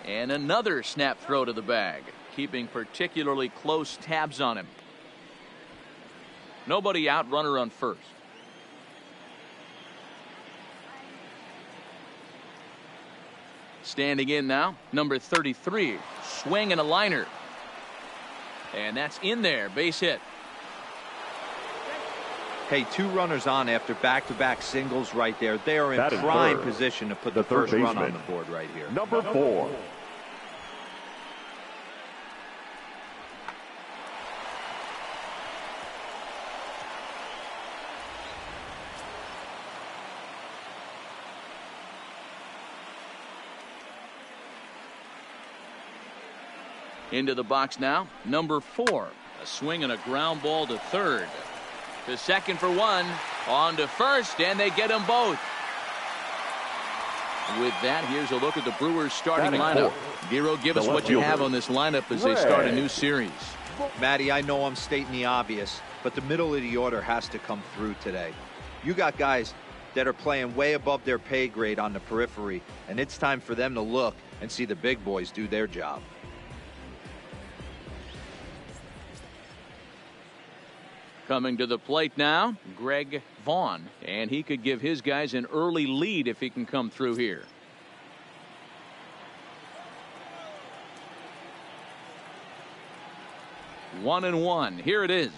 And another snap throw to the bag, keeping particularly close tabs on him. Nobody out, runner on first. Standing in now, number 33, swing and a liner. And that's in there, base hit. Hey, 2 runners on after back-to-back singles right there. They are in prime position to put the first run on the board right here. Number 4. Into the box now, number 4. A swing and a ground ball to third. To second for 1. On to first, and they get them both. With that, here's a look at the Brewers starting lineup. Giro, give us what you have on this lineup as they start a new series. Matty, I know I'm stating the obvious, but the middle of the order has to come through today. You got guys that are playing way above their pay grade on the periphery, and it's time for them to look and see the big boys do their job. Coming to the plate now, Greg Vaughn, and he could give his guys an early lead if he can come through here. One and one. Here it is.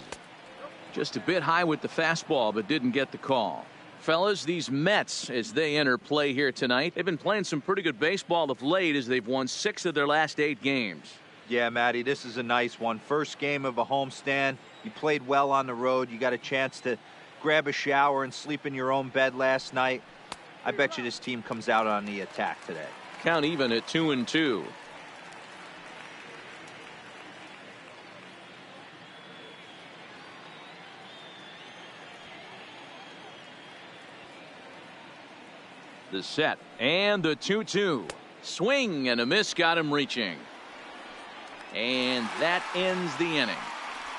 Just a bit high with the fastball, but didn't get the call. Fellas, these Mets, as they enter play here tonight, they've been playing some pretty good baseball of late as they've won 6 of their last 8 games. Yeah, Matty, this is a nice one. First game of a homestand. You played well on the road. You got a chance to grab a shower and sleep in your own bed last night. I bet you this team comes out on the attack today. Count even at 2-2. The set and the 2-2. Swing and a miss got him reaching. And that ends the inning.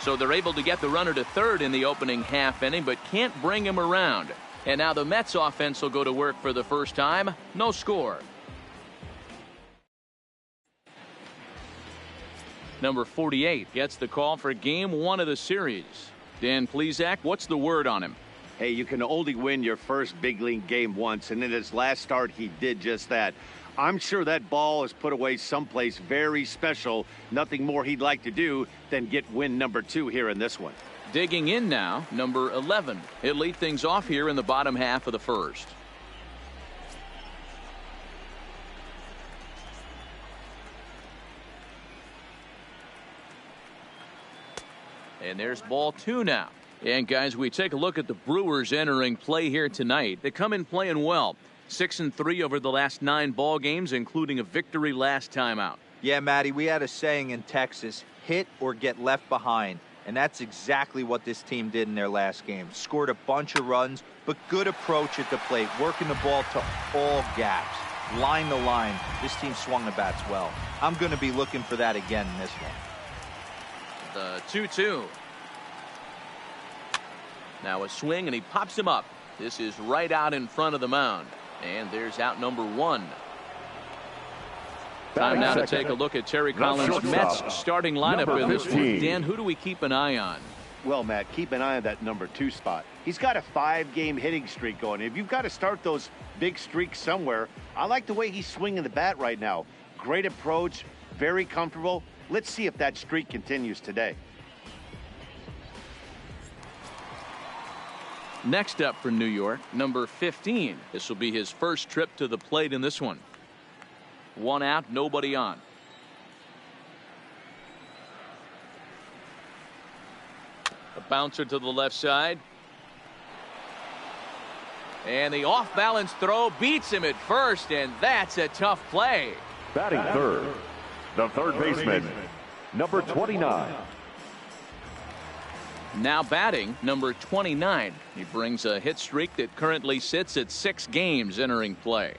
So they're able to get the runner to third in the opening half inning, but can't bring him around. And now the Mets offense will go to work for the first time. No score. Number 48 gets the call for game 1 of the series. Dan Plesac, what's the word on him? Hey, you can only win your first big league game once, and in his last start, he did just that. I'm sure that ball is put away someplace very special. Nothing more he'd like to do than get win number 2 here in this one. Digging in now, number 11. He'll lead things off here in the bottom half of the first. And there's ball 2 now. And guys, we take a look at the Brewers entering play here tonight. They come in playing well. 6-3 over the last 9 ball games, including a victory last time out. Yeah, Matty, we had a saying in Texas, hit or get left behind. And that's exactly what this team did in their last game. Scored a bunch of runs, but good approach at the plate, working the ball to all gaps. Line to line, this team swung the bats well. I'm going to be looking for that again in this one. The 2-2. Now a swing, and he pops him up. This is right out in front of the mound. And there's out number 1. Time now to take a look at Terry Collins' Mets starting lineup in this one. Dan, who do we keep an eye on? Well, Matt, keep an eye on that number 2 spot. He's got a 5-game hitting streak going. If you've got to start those big streaks somewhere, I like the way he's swinging the bat right now. Great approach, very comfortable. Let's see if that streak continues today. Next up for New York, number 15. This will be his first trip to the plate in this one. 1 out, nobody on. A bouncer to the left side. And the off-balance throw beats him at first, and that's a tough play. Batting third, the third baseman, number 29. Now batting, number 29. He brings a hit streak that currently sits at 6 games entering play.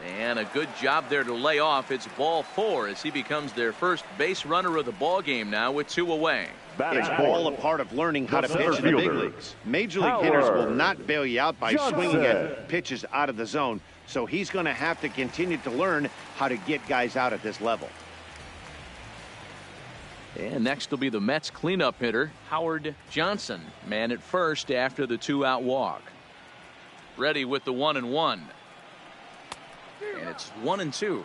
And a good job there to lay off. It's ball 4 as he becomes their first base runner of the ball game now with 2 away. It's all a part of learning how to pitch in the big leagues. Major league hitters will not bail you out by swinging at pitches out of the zone. So he's going to have to continue to learn how to get guys out at this level. And next will be the Mets cleanup hitter, Howard Johnson. Man at first after the 2-out walk. Ready with the 1-1. And it's 1-2.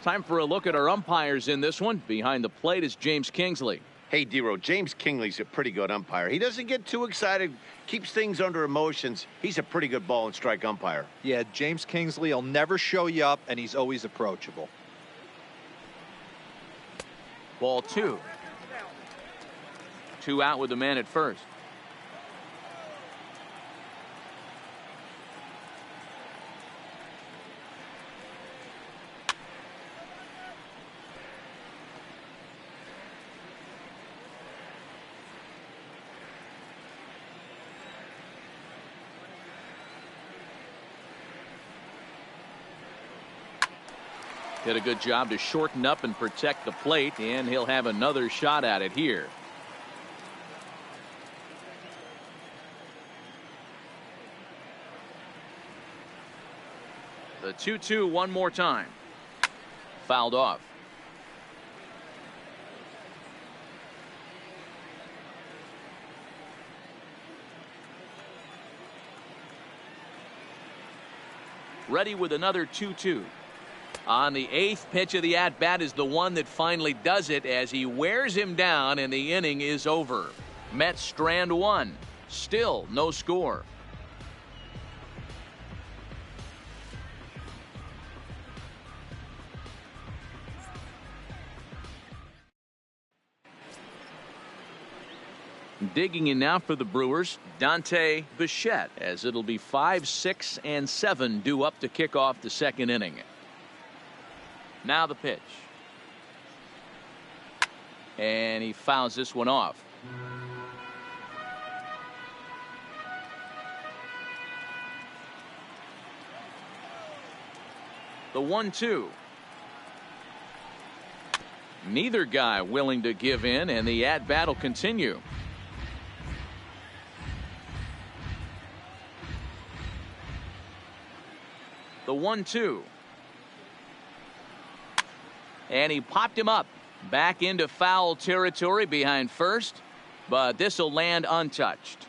Time for a look at our umpires in this one. Behind the plate is James Kingsley. Hey, D-Row, James Kingsley's a pretty good umpire. He doesn't get too excited, keeps things under emotions. He's a pretty good ball and strike umpire. Yeah, James Kingsley will never show you up, and he's always approachable. Ball 2. 2 out with the man at first. Did a good job to shorten up and protect the plate, and he'll have another shot at it here. The 2-2 one more time. Fouled off. Ready with another 2-2. On the 8th pitch of the at-bat is the one that finally does it as he wears him down and the inning is over. Mets strand 1. Still no score. Digging in now for the Brewers, Dante Bichette, as it'll be 5, 6, and 7 due up to kick off the second inning. Now the pitch. And he fouls this one off. The 1-2. Neither guy willing to give in, and the at-bat will continue. The 1-2. And he popped him up back into foul territory behind first, but this will land untouched.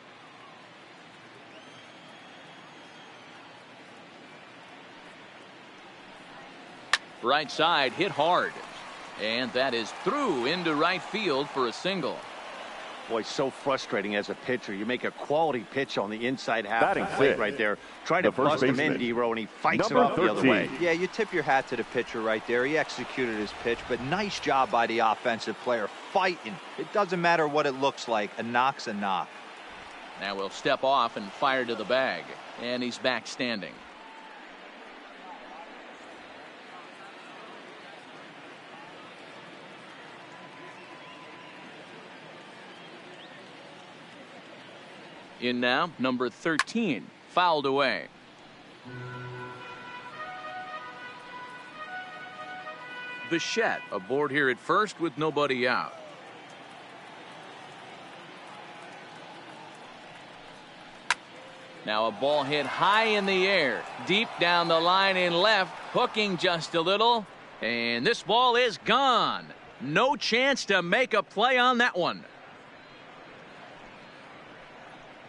Right side hit hard, and that is through into right field for a single. Boy, so frustrating as a pitcher. You make a quality pitch on the inside half of the plate right there. Try to bust him in, D-Row, and he fights it off the other way. Yeah, you tip your hat to the pitcher right there. He executed his pitch, but nice job by the offensive player fighting. It doesn't matter what it looks like. A knock's a knock. Now we'll step off and fire to the bag, and he's back standing. In now, number 13, fouled away. Bichette aboard here at first with nobody out. Now a ball hit high in the air, deep down the line in left, hooking just a little, and this ball is gone. No chance to make a play on that one.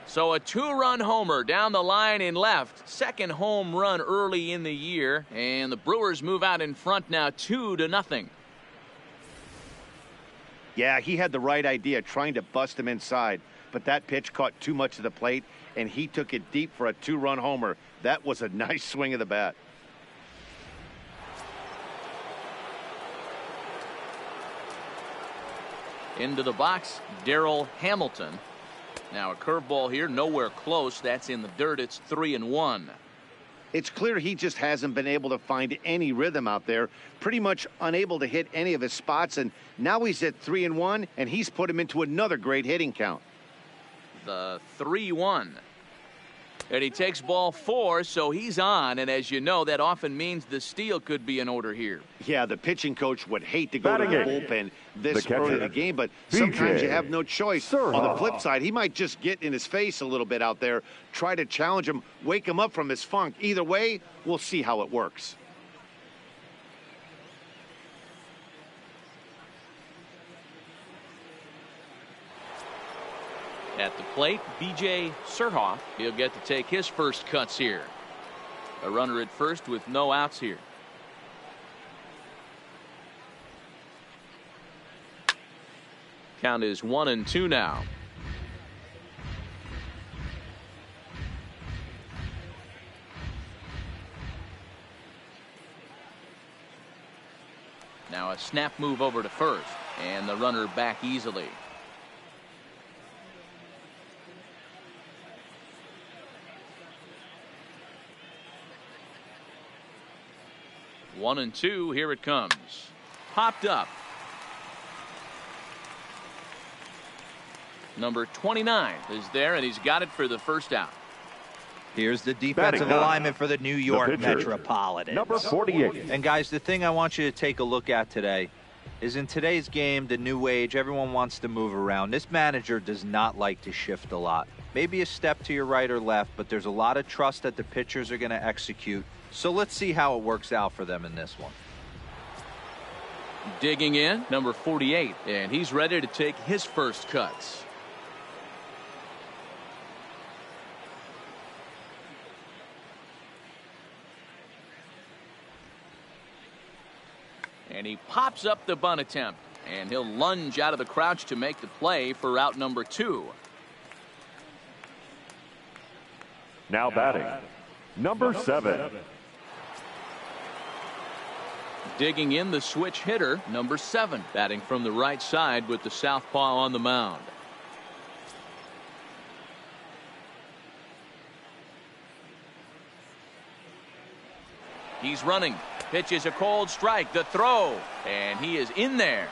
So a 2-run homer down the line in left. Second home run early in the year. And the Brewers move out in front now 2-0. Yeah, he had the right idea trying to bust him inside. But that pitch caught too much of the plate, and he took it deep for a 2-run homer. That was a nice swing of the bat. Into the box, Darryl Hamilton. Now a curveball here, nowhere close. That's in the dirt. It's 3-1. It's clear he just hasn't been able to find any rhythm out there. Pretty much unable to hit any of his spots. And now he's at 3-1, and he's put him into another great hitting count. The 3-1. And he takes ball 4, so he's on. And as you know, that often means the steal could be in order here. Yeah, the pitching coach would hate to go to the bullpen this early in the game, but sometimes you have no choice. On the flip side, he might just get in his face a little bit out there, try to challenge him, wake him up from his funk. Either way, we'll see how it works. At the plate, B.J. Surhoff. He'll get to take his first cuts here. A runner at first with no outs here. Count is 1-2 now. Now a snap move over to first, and the runner back easily. 1-2. Here it comes. Popped up. Number 29 is there, and he's got it for the first out. Here's the defensive alignment for the New York Metropolitans. Number 48. And guys, the thing I want you to take a look at today is in today's game, the new age, everyone wants to move around. This manager does not like to shift a lot. Maybe a step to your right or left, but there's a lot of trust that the pitchers are going to execute. So let's see how it works out for them in this one. Digging in, number 48, and he's ready to take his first cuts. And he pops up the bunt attempt, and he'll lunge out of the crouch to make the play for out number 2. Now batting, number 7. Digging in, the switch hitter, number 7, batting from the right side with the southpaw on the mound. He's running. Pitch is a cold strike. The throw, and he is in there.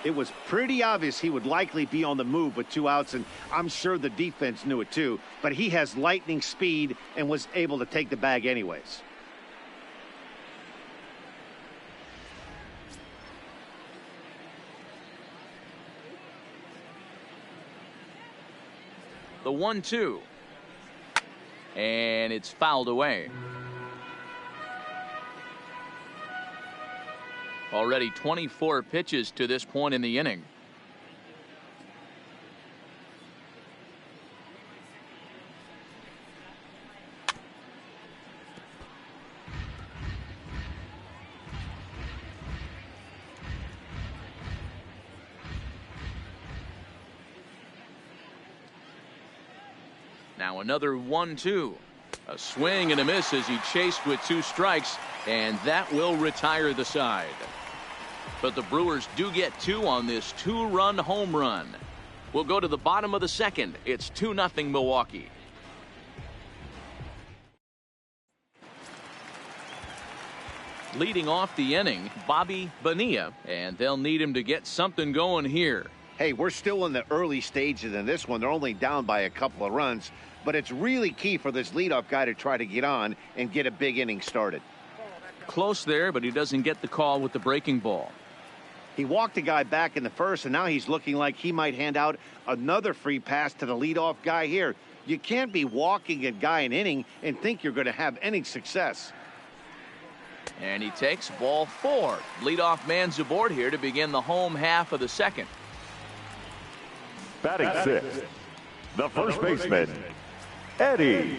It was pretty obvious he would likely be on the move with 2 outs, and I'm sure the defense knew it too. But he has lightning speed and was able to take the bag anyways. The 1-2. And it's fouled away. Already 24 pitches to this point in the inning. Now another 1-2. A swing and a miss as he chased with 2 strikes, and that will retire the side. But the Brewers do get 2 on this 2-run home run. We'll go to the bottom of the second. It's 2-0 Milwaukee. Leading off the inning, Bobby Bonilla, and they'll need him to get something going here. Hey, we're still in the early stages in this one. They're only down by a couple of runs, but it's really key for this leadoff guy to try to get on and get a big inning started. Close there, but he doesn't get the call with the breaking ball. He walked a guy back in the first, and now he's looking like he might hand out another free pass to the leadoff guy here. You can't be walking a guy an inning and think you're going to have any success. And he takes ball 4. Leadoff man's aboard here to begin the home half of the second. Batting 6, the first baseman, Eddie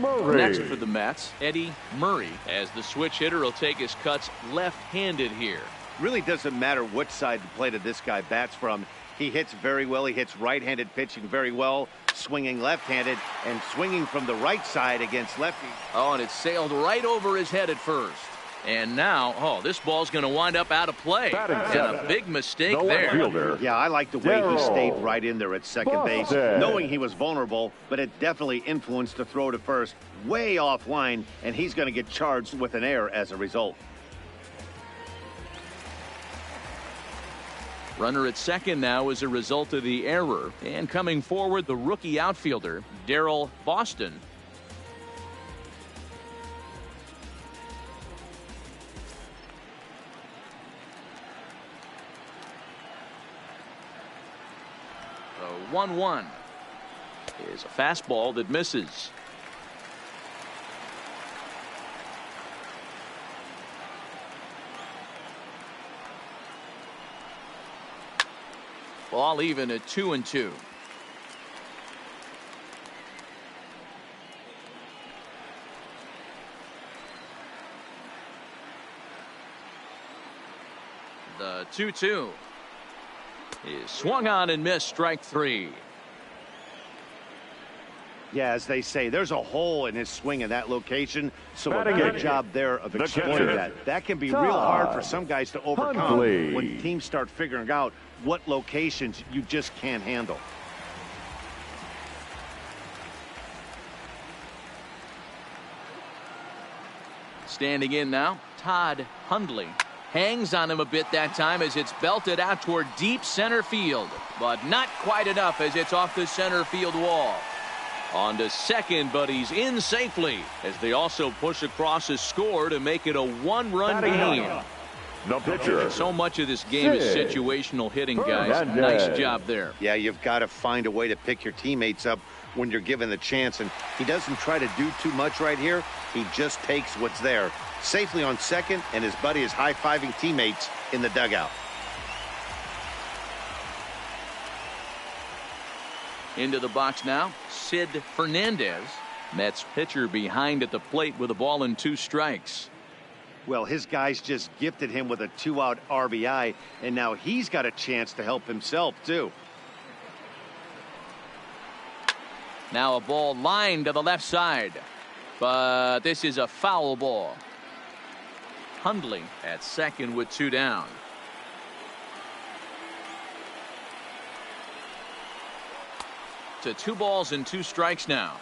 Murray. Next for the Mets, Eddie Murray, as the switch hitter will take his cuts left-handed here. Really doesn't matter which side of the plate this guy bats from. He hits very well. He hits right-handed pitching very well, swinging left-handed and swinging from the right side against lefty. Oh, and it sailed right over his head at first. And now, this ball's going to wind up out of play. And a big mistake there. Yeah, I like the way he stayed right in there at second base, knowing he was vulnerable, but it definitely influenced the throw to first. Way offline, and he's going to get charged with an error as a result. Runner at second now as a result of the error. And coming forward, the rookie outfielder, Daryl Boston. The 1-1 is a fastball that misses. Ball even at 2-2. The 2-2 is swung on and missed, strike three. Yeah, as they say, there's a hole in his swing in that location, so a Batting good eighth, job there of the exploiting catcher, that. That can be real hard for some guys to overcome Hundley. when teams start figuring out what locations you just can't handle. Standing in now, Todd Hundley. Hangs on him a bit that time as it's belted out toward deep center field, but not quite enough as it's off the center field wall. On to second, but he's in safely as they also push across a score to make it a one-run game. The pitcher. So much of this game is situational hitting, guys. Fernandez. Nice job there. Yeah, you've got to find a way to pick your teammates up when you're given the chance, and he doesn't try to do too much right here. He just takes what's there. Safely on second, and his buddy is high-fiving teammates in the dugout. Into the box now, Sid Fernandez. Mets pitcher behind at the plate with a ball and 2 strikes. Well, his guys just gifted him with a 2-out RBI, and now he's got a chance to help himself, too. Now a ball lined to the left side, but this is a foul ball. Hundley at second with 2 down. To 2 balls and 2 strikes now.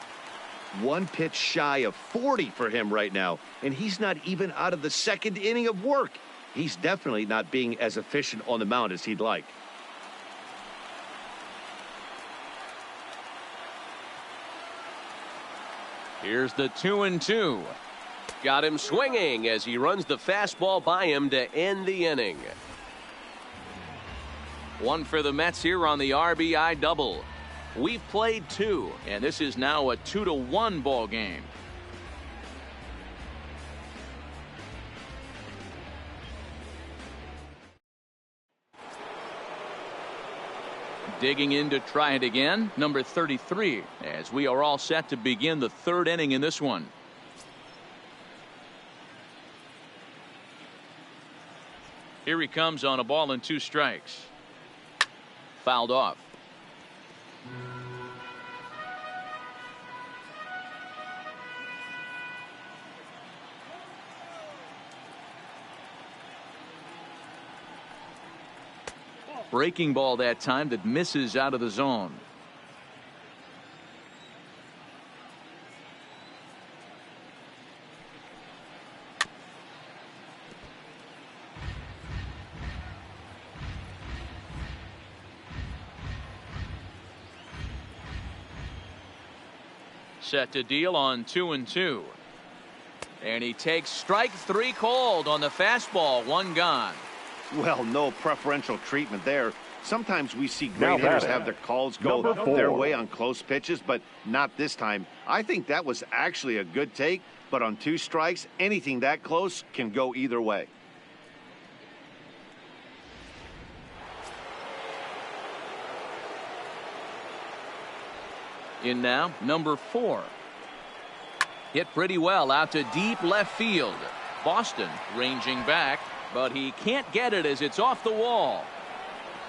1 pitch shy of 40 for him right now, and he's not even out of the second inning of work. He's definitely not being as efficient on the mound as he'd like. Here's the 2-2. Got him swinging as he runs the fastball by him to end the inning. 1 for the Mets here on the RBI double. We've played 2, and this is now a 2-1 ball game. Digging in to try it again, number 33, as we are all set to begin the 3rd inning in this one. Here he comes on a ball and 2 strikes. Fouled off. Breaking ball that time that misses out of the zone. Set to deal on 2-2. And he takes strike 3 called on the fastball. 1 gone. Well, no preferential treatment there. Sometimes we see Now great hitters batting, have their calls go number 4. their way on close pitches, but not this time. I think that was actually a good take, but on 2 strikes, anything that close can go either way. In now, number 4. Hit pretty well out to deep left field. Boston ranging back, but he can't get it as it's off the wall.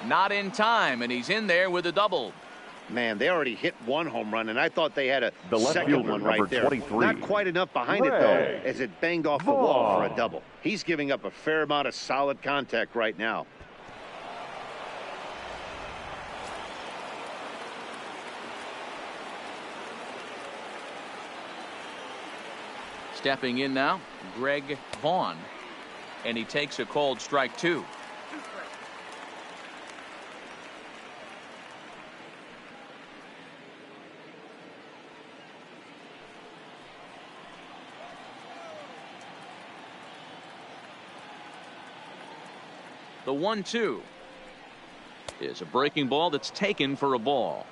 Not in time, and he's in there with a double. Man, they already hit 1 home run, and I thought they had a The left second fielder, one right number there. 23. Not quite enough behind it, Ray though, as it banged off the wall for a Vaughn. double. He's giving up a fair amount of solid contact right now. Stepping in now, Greg Vaughn, and he takes a called strike 2. The 1-2 is a breaking ball that's taken for a ball.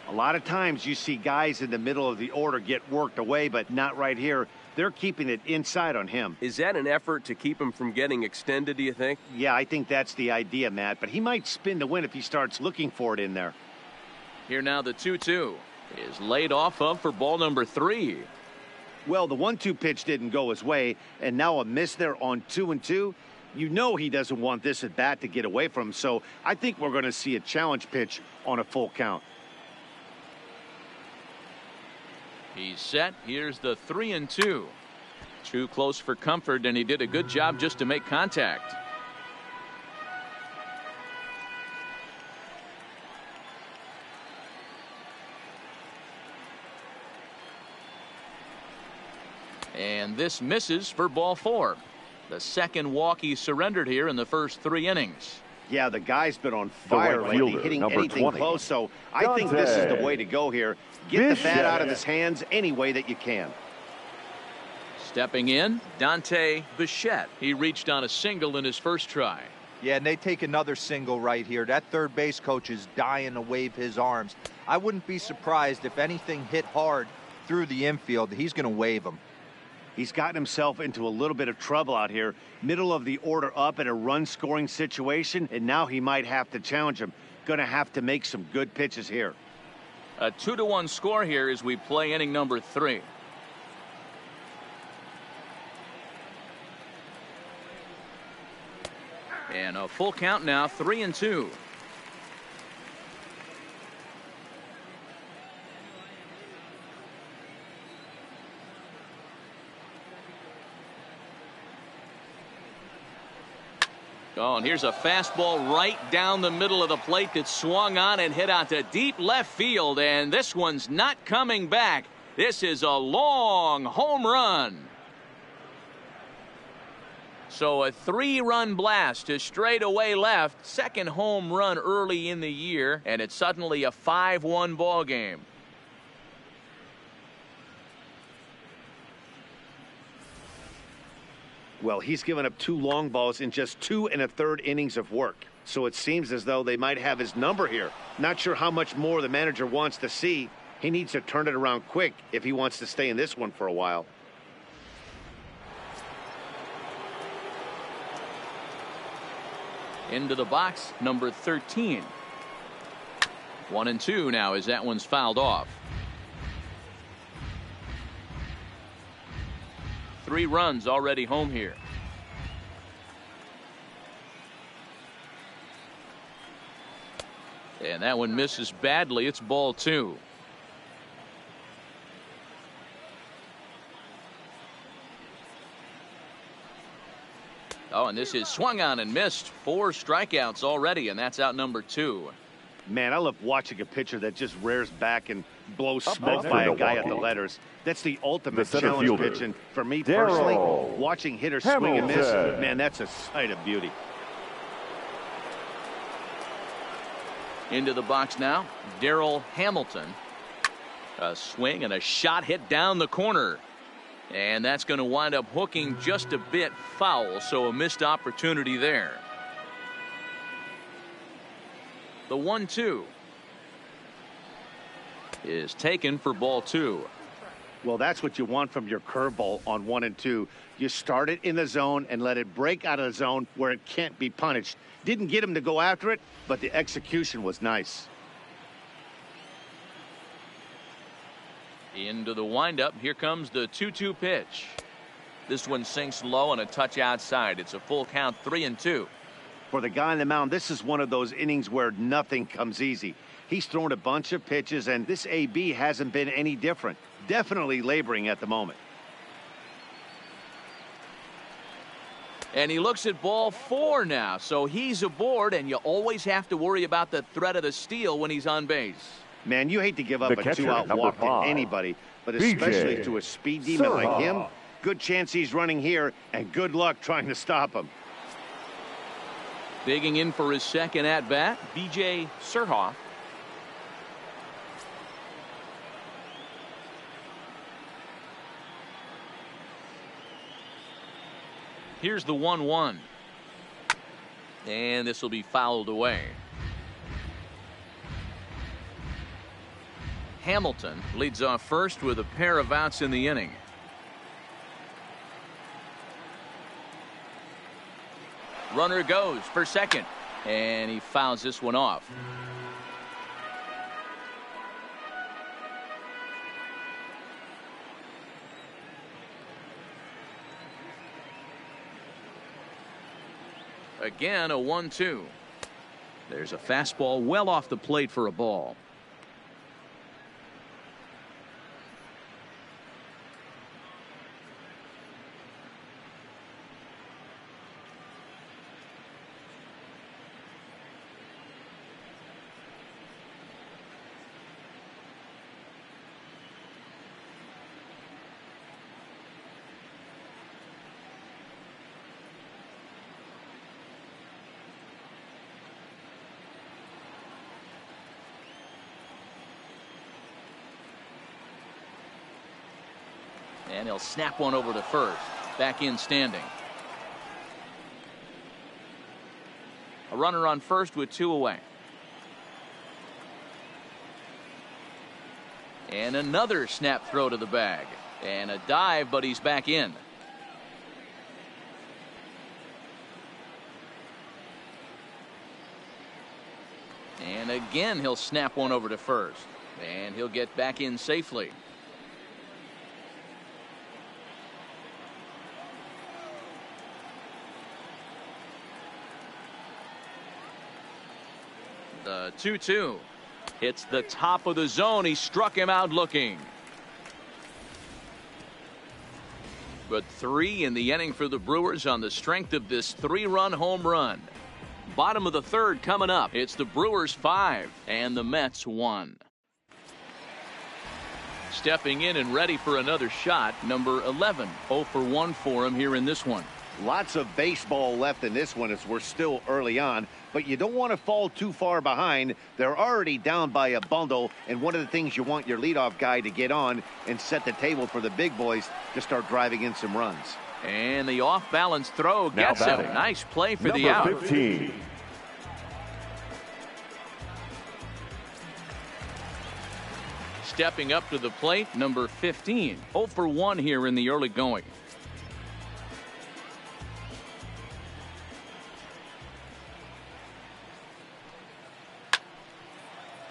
A lot of times you see guys in the middle of the order get worked away, but not right here. They're keeping it inside on him. Is that an effort to keep him from getting extended, do you think? Yeah, I think that's the idea, Matt, but he might spin to win if he starts looking for it in there. Here now the 2-2 is laid off of for ball number 3. Well, the 1-2 pitch didn't go his way, and now a miss there on 2-2. You know he doesn't want this at bat to get away from him, so I think we're going to see a challenge pitch on a full count. He's set. Here's the 3-2. Too close for comfort, and he did a good job just to make contact. And this misses for ball 4. The second walk he surrendered here in the first 3 innings. Yeah, the guy's been on fire right lately, fielder, hitting number anything 20. close, so I think this is the way to go here. Get the bat out of his hands any way that you can. Stepping in, Dante Bichette. He reached on a single in his first try. Yeah, and they take another single right here. That third base coach is dying to wave his arms. I wouldn't be surprised if anything hit hard through the infield. He's going to wave them. He's gotten himself into a little bit of trouble out here. Middle of the order up in a run-scoring situation, and now he might have to challenge him. Going to have to make some good pitches here. A 2-1 score here as we play inning number 3. And a full count now, 3-2. Oh, and here's a fastball right down the middle of the plate that swung on and hit out to deep left field, and this one's not coming back. This is a long home run. So a 3-run blast to straightaway left. Second home run early in the year, and it's suddenly a 5-1 ball game. Well, he's given up 2 long balls in just 2 1/3 innings of work. So it seems as though they might have his number here. Not sure how much more the manager wants to see. He needs to turn it around quick if he wants to stay in this one for a while. Into the box, number 13. 1-2 now as that one's fouled off. 3 runs already home here. And that one misses badly. It's ball 2. Oh, and this is swung on and missed. 4 strikeouts already, and that's out number 2. Man, I love watching a pitcher that just rears back and blows smoke by a guy at the letters. That's the ultimate challenge pitch. And for me personally, watching hitters swing and miss, man, that's a sight of beauty. Into the box now, Darryl Hamilton. A swing and a shot hit down the corner. And that's going to wind up hooking just a bit foul, so a missed opportunity there. The 1-2 is taken for ball 2. Well, that's what you want from your curveball on 1 and 2. You start it in the zone and let it break out of the zone where it can't be punished. Didn't get him to go after it, but the execution was nice. Into the windup. Here comes the 2-2 pitch. This one sinks low and a touch outside. It's a full count, 3-2. For the guy on the mound, this is one of those innings where nothing comes easy. He's thrown a bunch of pitches, and this AB hasn't been any different. Definitely laboring at the moment. And he looks at ball 4 now, so he's aboard, and you always have to worry about the threat of the steal when he's on base. Man, you hate to give up a 2-out walk to anybody, but especially to a speed demon like him. Good chance he's running here, and good luck trying to stop him. Digging in for his second at-bat, B.J. Surhoff. Here's the 1-1. And this will be fouled away. Hamilton leads off first with a pair of outs in the inning. Runner goes for second, and he fouls this one off. Again, a 1-2. There's a fastball well off the plate for a ball. And he'll snap one over to first. Back in standing. A runner on first with 2 away. And another snap throw to the bag. And a dive, but he's back in. And again, he'll snap one over to first. And he'll get back in safely. The 2-2 hits the top of the zone. He struck him out looking. But 3 in the inning for the Brewers on the strength of this 3-run home run. Bottom of the 3rd coming up. It's the Brewers 5 and the Mets 1. Stepping in and ready for another shot, number 11. 0 for 1 for him here in this one. Lots of baseball left in this one as we're still early on, but you don't want to fall too far behind. They're already down by a bundle, and one of the things you want your leadoff guy to get on and set the table for the big boys to start driving in some runs. And the off-balance throw gets him. Nice play for the out. Number 15. Stepping up to the plate, number 15. 0 for 1 here in the early going.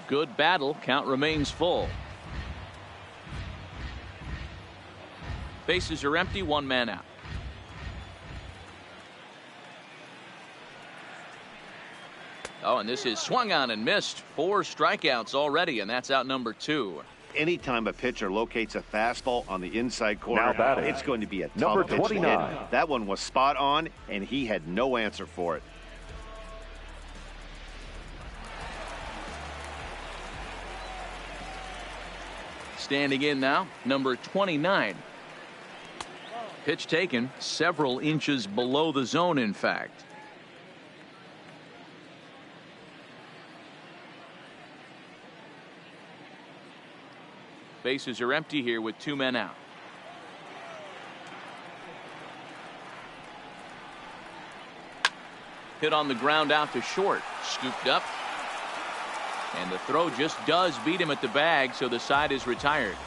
Good battle. Count remains full. Bases are empty. 1 man out. Oh, and this is swung on and missed. 4 strikeouts already, and that's out number 2. Anytime a pitcher locates a fastball on the inside corner, it's going to be a tough number pitch to 29. hit. That one was spot on, and he had no answer for it. Standing in now, number 29. Pitch taken several inches below the zone, in fact. Bases are empty here with 2 men out. Hit on the ground out to short. Scooped up. And the throw just does beat him at the bag, so the side is retired.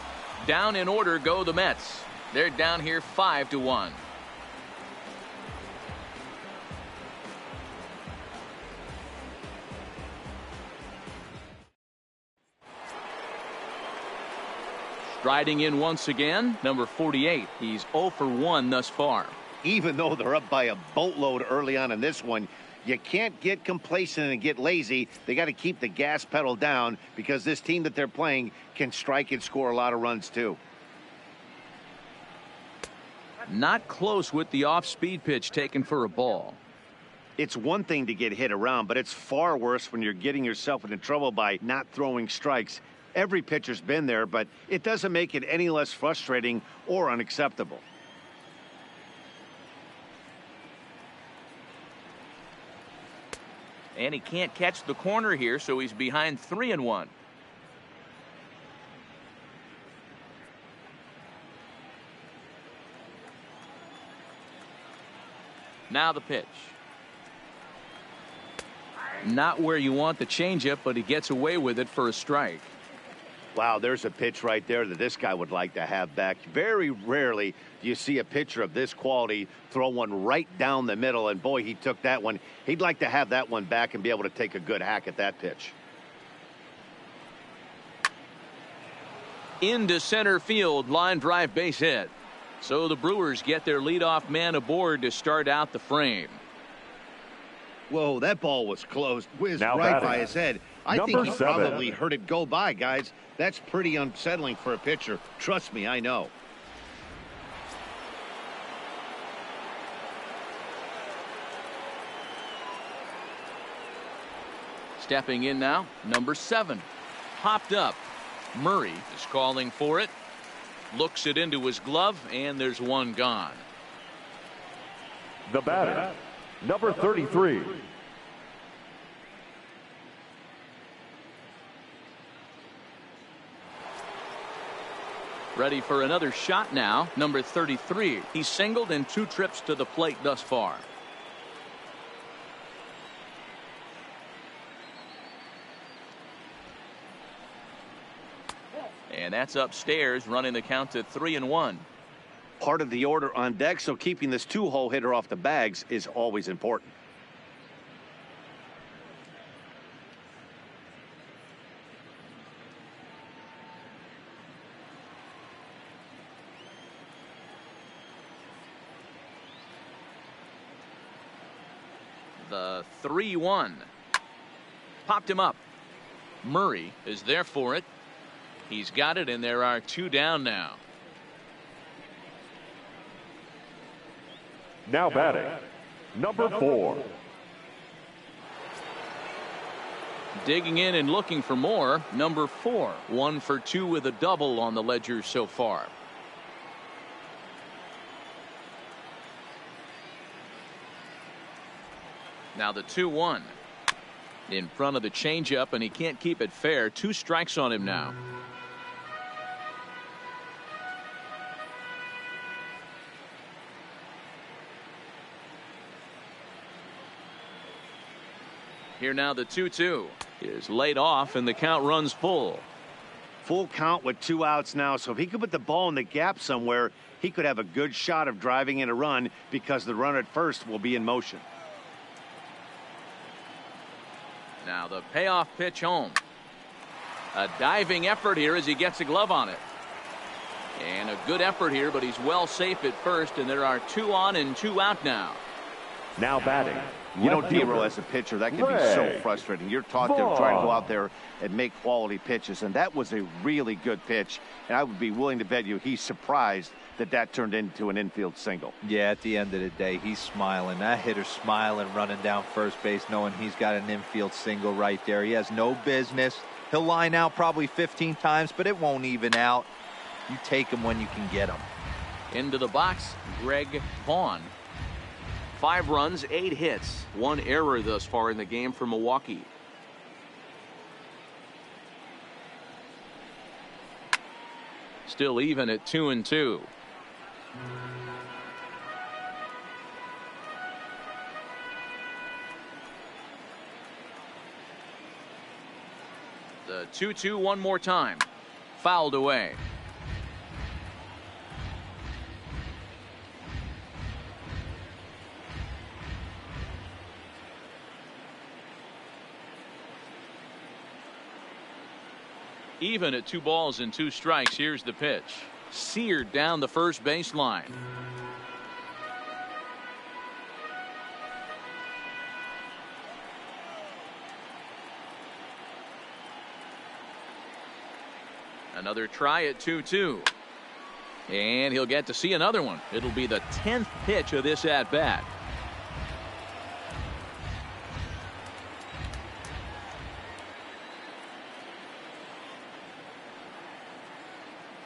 Down in order go the Mets. They're down here 5-1. Striding in once again, number 48. He's 0 for 1 thus far. Even though they're up by a boatload early on in this one, you can't get complacent and get lazy. They got to keep the gas pedal down because this team that they're playing can strike and score a lot of runs too. Not close with the off-speed pitch taken for a ball. It's one thing to get hit around, but it's far worse when you're getting yourself into trouble by not throwing strikes. Every pitcher's been there, but it doesn't make it any less frustrating or unacceptable. And he can't catch the corner here, so he's behind 3-1. Now the pitch. Not where you want the changeup, but he gets away with it for a strike. Wow, there's a pitch right there that this guy would like to have back. Very rarely do you see a pitcher of this quality throw one right down the middle, and boy, he took that one. He'd like to have that one back and be able to take a good hack at that pitch. Into center field, line drive base hit. So the Brewers get their leadoff man aboard to start out the frame. Whoa, that ball was close. Whizzed Now right batting, by his head. I think number he 7. probably heard it go by, guys. That's pretty unsettling for a pitcher. Trust me, I know. Stepping in now, number 7. Popped up. Murray is calling for it. Looks it into his glove, and there's one gone. The batter, number 33. Ready for another shot now, number 33. He's singled in 2 trips to the plate thus far. And that's upstairs, running the count to 3-1. Part of the order on deck, so keeping this 2-hole hitter off the bags is always important. The 3-1. Popped him up. Murray is there for it. He's got it, and there are 2 down now. Now batting, number 4. Digging in and looking for more, number 4. 1 for 2 with a double on the ledger so far. Now the 2-1. In front of the changeup, and he can't keep it fair. 2 strikes on him now. Here now the 2-2 is laid off, and the count runs full. Full count with 2 outs now, so if he could put the ball in the gap somewhere, he could have a good shot of driving in a run because the runner at first will be in motion. Now the payoff pitch home. A diving effort here as he gets a glove on it. And a good effort here, but he's well safe at first, and there are 2 on and 2 out now. Now batting, You know, left D-Row, fielder, as a pitcher, that can be so Ray frustrating. You're taught to try to go Vaughn. out there and make quality pitches, and that was a really good pitch. And I would be willing to bet you he's surprised that that turned into an infield single. Yeah, at the end of the day, he's smiling. That hitter's smiling, running down first base, knowing he's got an infield single right there. He has no business. He'll line out probably 15 times, but it won't even out. You take him when you can get him. Into the box, Greg Vaughn. 5 runs, 8 hits, 1 error thus far in the game for Milwaukee. Still even at 2-2. The 2-2 one more time. Fouled away. Even at 2 balls and 2 strikes. Here's the pitch. Seared down the first baseline. Another try at 2-2. And he'll get to see another one. It'll be the 10th pitch of this at bat.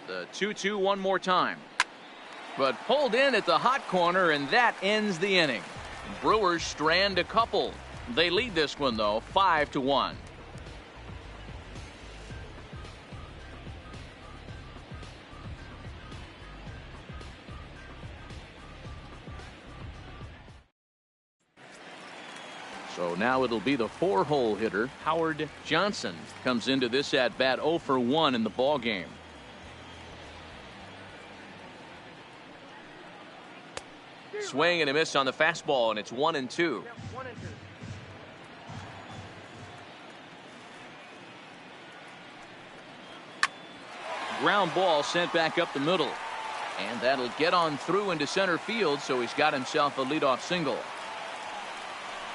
The 2-2 one more time. But pulled in at the hot corner, and that ends the inning. Brewers strand a couple. They lead this one, though, 5-1. So now it'll be the 4-hole hitter, Howard Johnson, comes into this at bat 0 for 1 in the ball game. Swing and a miss on the fastball, and it's 1-2. Ground ball sent back up the middle. And that'll get on through into center field, so he's got himself a leadoff single.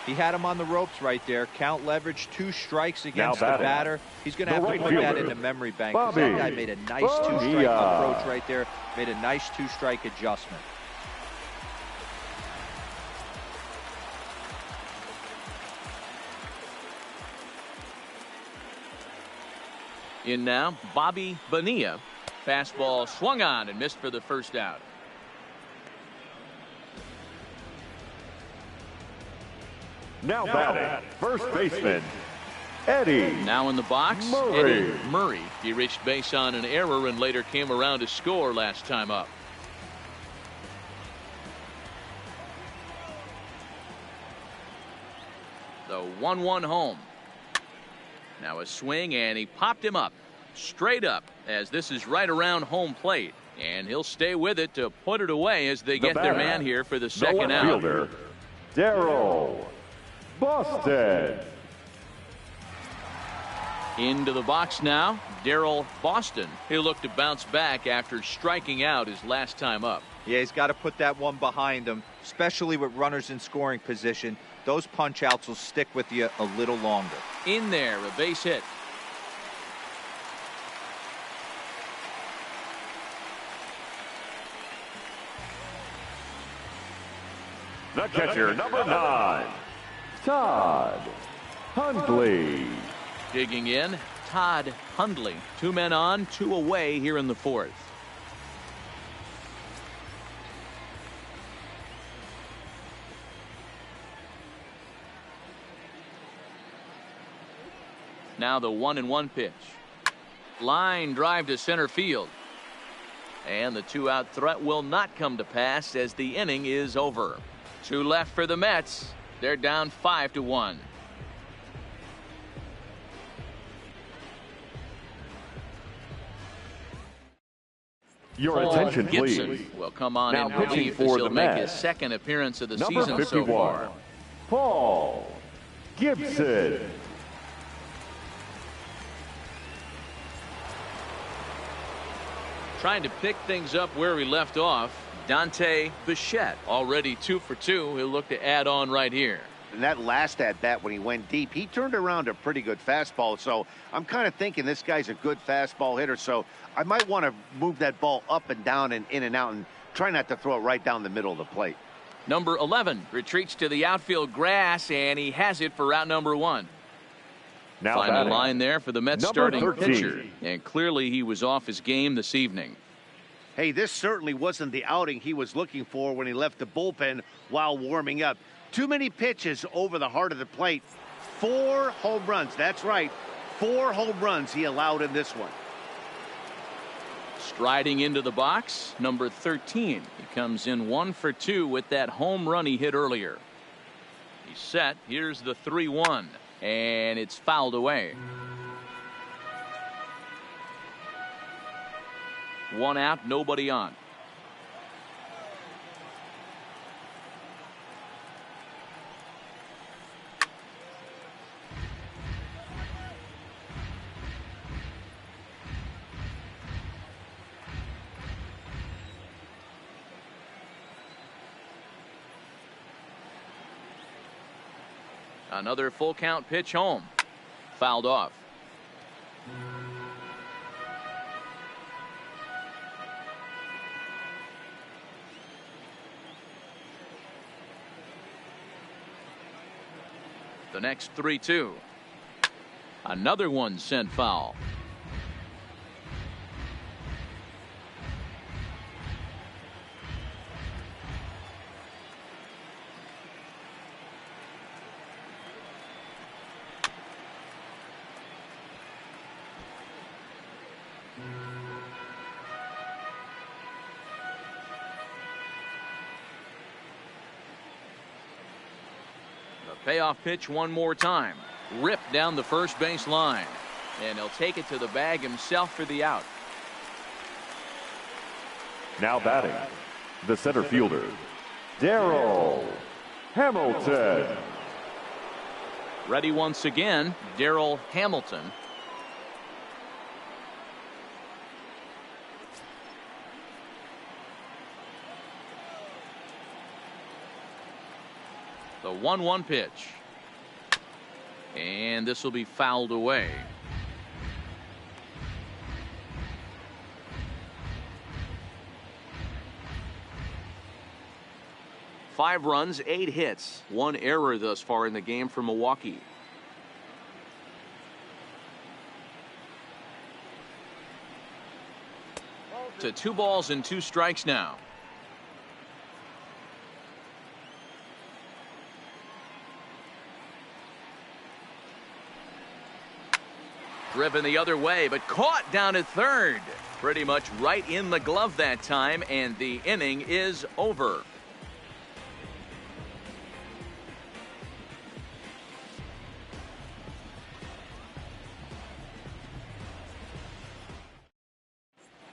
He had him on the ropes right there. Count leverage, 2 strikes against the batter. He's going to have to put that into memory bank. That guy made a nice 2-strike approach right there. Made a nice 2-strike adjustment. In now, Bobby Bonilla. Fastball swung on and missed for the first out. Now batting, first baseman, Eddie. Now in the box, Murray. Eddie Murray. He reached base on an error and later came around to score last time up. The 1-1 home. Now a swing, and he popped him up. Straight up, as this is right around home plate. And he'll stay with it to put it away as they get their man here for the second out. Fielder, Daryl Boston. Into the box now, Daryl Boston. He'll look to bounce back after striking out his last time up. Yeah, he's got to put that one behind him, especially with runners in scoring position. Those punch outs will stick with you a little longer. In there, a base hit. The catcher, number 9, Todd Hundley. Digging in, Todd Hundley. 2 men on, 2 away here in the 4th. Now the 1-1 pitch. Line drive to center field. And the 2-out threat will not come to pass as the inning is over. 2 left for the Mets. They're down 5-1. Your attention, Gibson please. will come on Now in pitching relief for as the he'll make his Mets, second appearance of the Number season 51, so far. Paul Gibson. Trying to pick things up where we left off. Dante Bichette already 2 for 2. He'll look to add on right here. And that last at bat when he went deep, he turned around a pretty good fastball. So I'm kind of thinking this guy's a good fastball hitter. So I might want to move that ball up and down and in and out and try not to throw it right down the middle of the plate. Number 11 retreats to the outfield grass, and he has it for out number 1. Now Final batting, line there for the Mets number starting 13. pitcher. And clearly he was off his game this evening. Hey, this certainly wasn't the outing he was looking for when he left the bullpen while warming up. Too many pitches over the heart of the plate. 4 home runs. That's right. 4 home runs he allowed in this one. Striding into the box, number 13. He comes in 1 for 2 with that home run he hit earlier. He's set. Here's the 3-1. And it's fouled away. 1 out, nobody on. Another full count pitch home. Fouled off. The next 3-2. Another one sent foul. Payoff pitch one more time. Ripped down the first base line. And he'll take it to the bag himself for the out. Now batting, the center fielder, Darryl Hamilton. Ready once again, Darryl Hamilton. The 1-1 pitch. And this will be fouled away. Five runs, 8 hits, 1 error thus far in the game for Milwaukee. To 2 balls and 2 strikes now. Driven the other way, but caught down at third. Pretty much right in the glove that time, and the inning is over.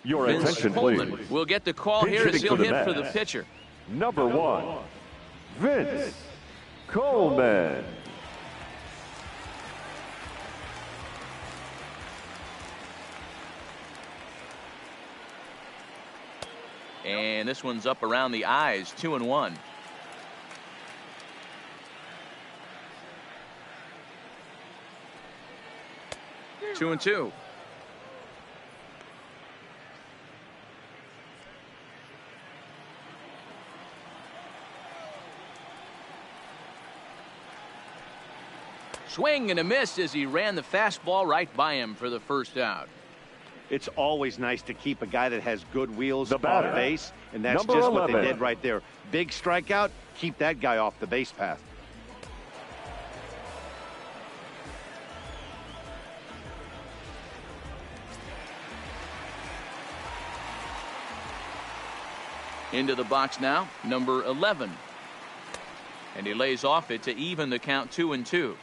Your Vince attention, Coleman please. will get the call Pitch here as hitting he'll for the hit for the Mets. pitcher. Number 1, Vince Coleman. And this one's up around the eyes, 2-1. Two and two. Swing and a miss as he ran the fastball right by him for the first out. It's always nice to keep a guy that has good wheels The on batter, base, and that's number just what they 11. did right there. Big strikeout, keep that guy off the base path. Into the box now, number 11. And he lays off it to even the count, 2-2.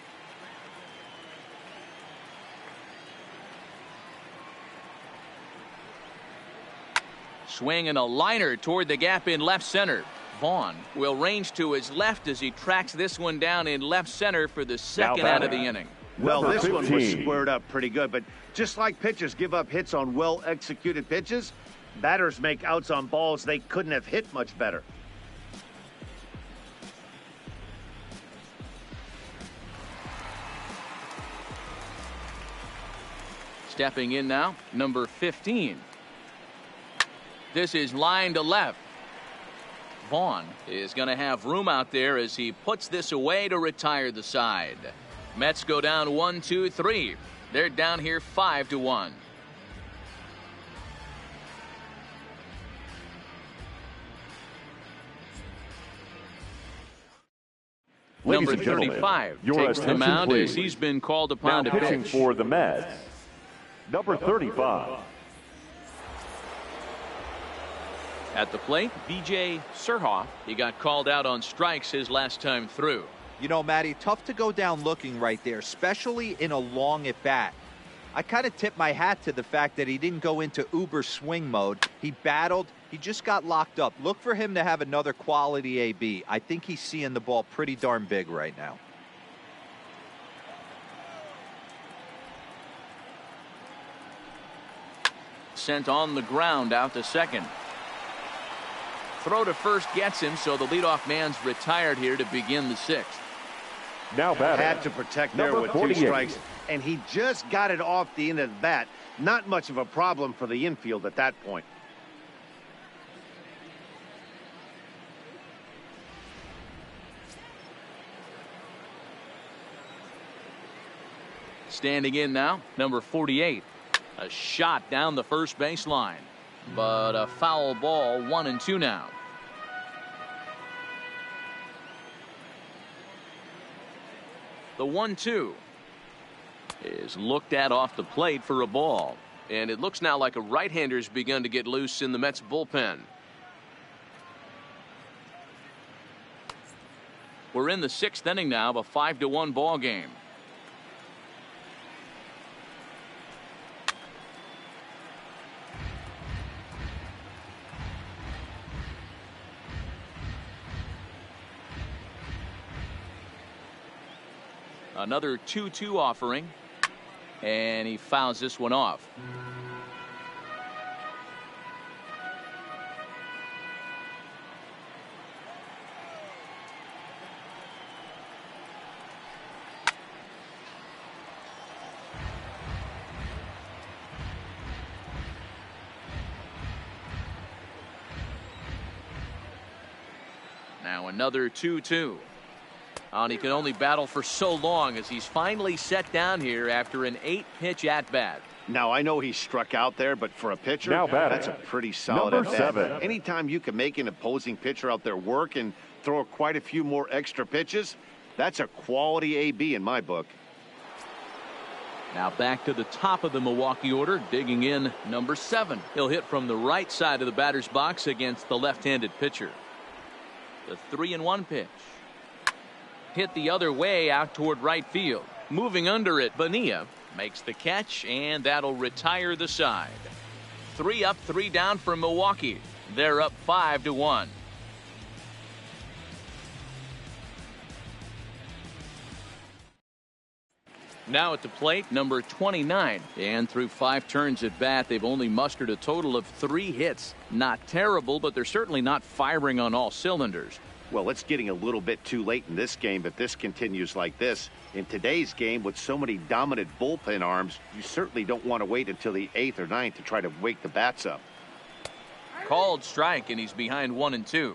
Swing and a liner toward the gap in left center. Vaughn will range to his left as he tracks this one down in left center for the second out of the inning. Well, Number this one was 15. squared up pretty good, but just like pitchers give up hits on well-executed pitches, batters make outs on balls they couldn't have hit much better. Stepping in now, number 15. This is line to left. Vaughn is going to have room out there as he puts this away to retire the side. Mets go down 1-2-3. They're down here 5-1. Ladies Number and gentlemen, 35 your takes the attention, mound as please. he's been called Now upon to pitching pitch. for the Mets, number 35. At the plate, B.J. Surhoff. He got called out on strikes his last time through. You know, Matty, tough to go down looking right there, especially in a long at bat. I kind of tip my hat to the fact that he didn't go into uber swing mode. He battled. He just got locked up. Look for him to have another quality AB. I think he's seeing the ball pretty darn big right now. Sent on the ground out to second. Throw to first gets him, so the leadoff man's retired here to begin the sixth. Now batting, Had to protect there number with 48. 2 strikes, and he just got it off the end of the bat. Not much of a problem for the infield at that point. Standing in now, number 48. A shot down the first baseline, but a foul ball, 1-2 now. The 1-2 is looked at off the plate for a ball, and it looks now like a right-hander's begun to get loose in the Mets bullpen. We're in the 6th inning now of a 5-1 ball game. Another 2-2 offering, and he fouls this one off. Now another 2-2. And he can only battle for so long as he's finally set down here after an 8-pitch at-bat. Now, I know he struck out there, but for a pitcher, Now batting, that's a pretty solid number at-bat. 7. Anytime you can make an opposing pitcher out there work and throw quite a few more extra pitches, that's a quality AB in my book. Now back to the top of the Milwaukee order, digging in number 7. He'll hit from the right side of the batter's box against the left-handed pitcher. The 3-1 pitch. Hit the other way out toward right field. Moving under it, Bonilla makes the catch, and that'll retire the side. 3 up, 3 down for Milwaukee. They're up 5-1. Now at the plate, number 29. And through 5 turns at bat, they've only mustered a total of 3 hits. Not terrible, but they're certainly not firing on all cylinders. Well, it's getting a little bit too late in this game if this continues like this. In today's game, with so many dominant bullpen arms, you certainly don't want to wait until the 8th or 9th to try to wake the bats up. Called strike, and he's behind 1-2.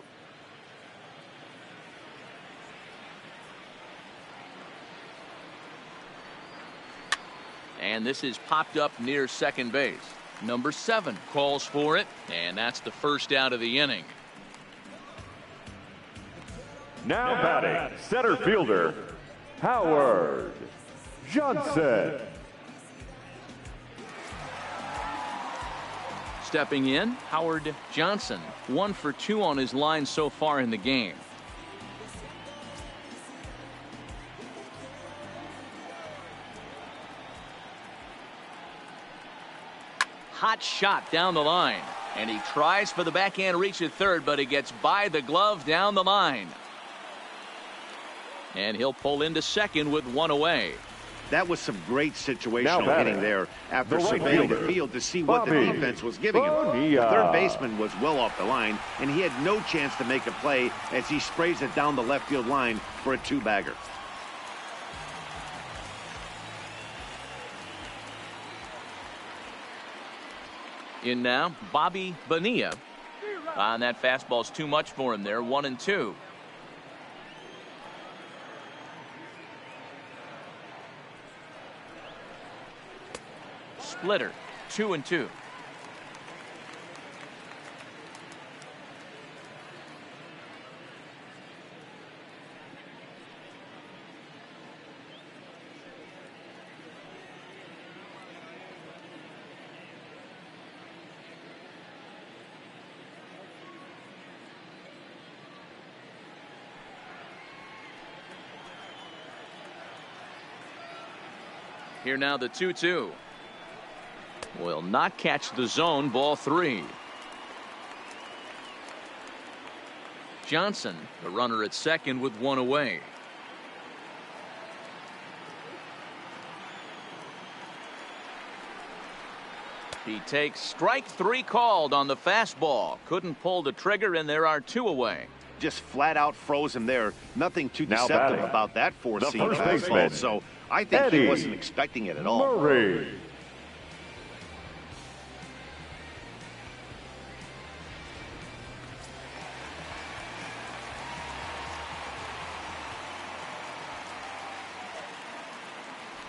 And this is popped up near second base. Number 7 calls for it, and that's the first out of the inning. Now batting, center fielder, Howard Johnson. Stepping in, Howard Johnson. 1 for 2 on his line so far in the game. Hot shot down the line, and he tries for the backhand reach at third, but he gets by the glove down the line. And he'll pull into second with 1 away. That was some great situational hitting there after surveying the field to see what the defense was giving him. The third baseman was well off the line, and he had no chance to make a play as he sprays it down the left field line for a 2-bagger. In now, Bobby Bonilla. And that fastball's too much for him there. 1-2. Splitter. 2-2. Here now the 2-2. Will not catch the zone. Ball 3. Johnson, the runner at second with 1 away. He takes strike 3 called on the fastball. Couldn't pull the trigger, and there are 2 away. Just flat out froze him there. Nothing too deceptive about that 4-seam fastball. So I think he wasn't expecting it at all. Murray.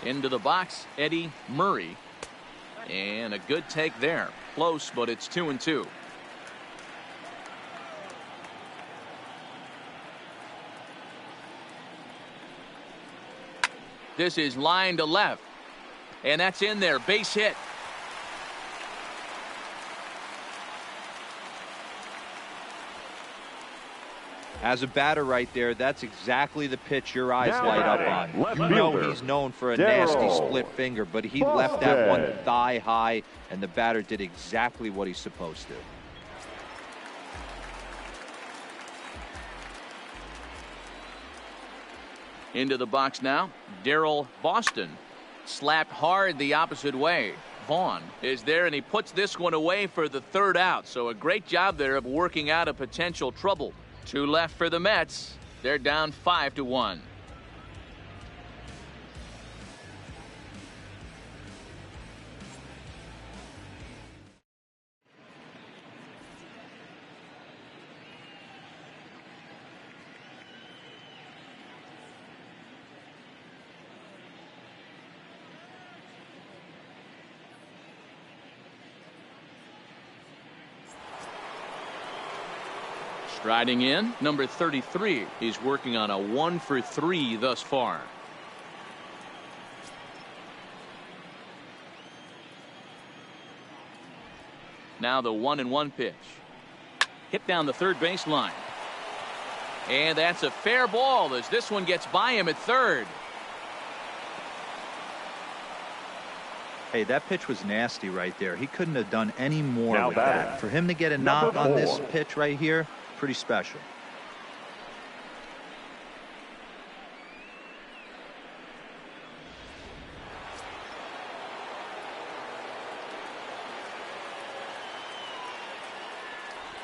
Into the box, Eddie Murray. And a good take there. Close, but it's 2-2. This is line to left. And that's in there. Base hit. As a batter right there, that's exactly the pitch your eyes Now light up batting, on. left You know fielder, he's known for a Darryl nasty split finger, but he left that one Boston. thigh high, and the batter did exactly what he's supposed to. Into the box now, Darryl Boston. Slapped hard the opposite way. Vaughn is there, and he puts this one away for the third out. So a great job there of working out a potential trouble. 2 left for the Mets. They're down 5-1. Striding in, number 33. He's working on a 1-for-3 thus far. Now the 1-1 pitch. Hit down the third base line. And that's a fair ball as this one gets by him at third. Hey, that pitch was nasty right there. He couldn't have done any more Now with batting, that. For him to get a number knock on this 4. pitch right here, pretty special.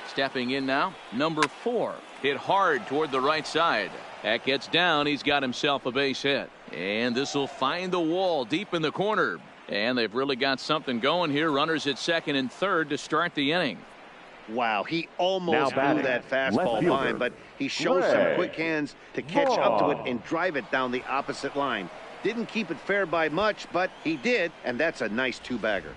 Stepping in now, number 4. Hit hard toward the right side. That gets down. He's got himself a base hit. And this will find the wall deep in the corner. And they've really got something going here. Runners at second and third to start the inning. Wow, he almost blew batting, that left fastball fielder, by him, but he shows some Greg quick hands to catch up to it Vaughn. and drive it down the opposite line. Didn't keep it fair by much, but he did, and that's a nice 2-bagger.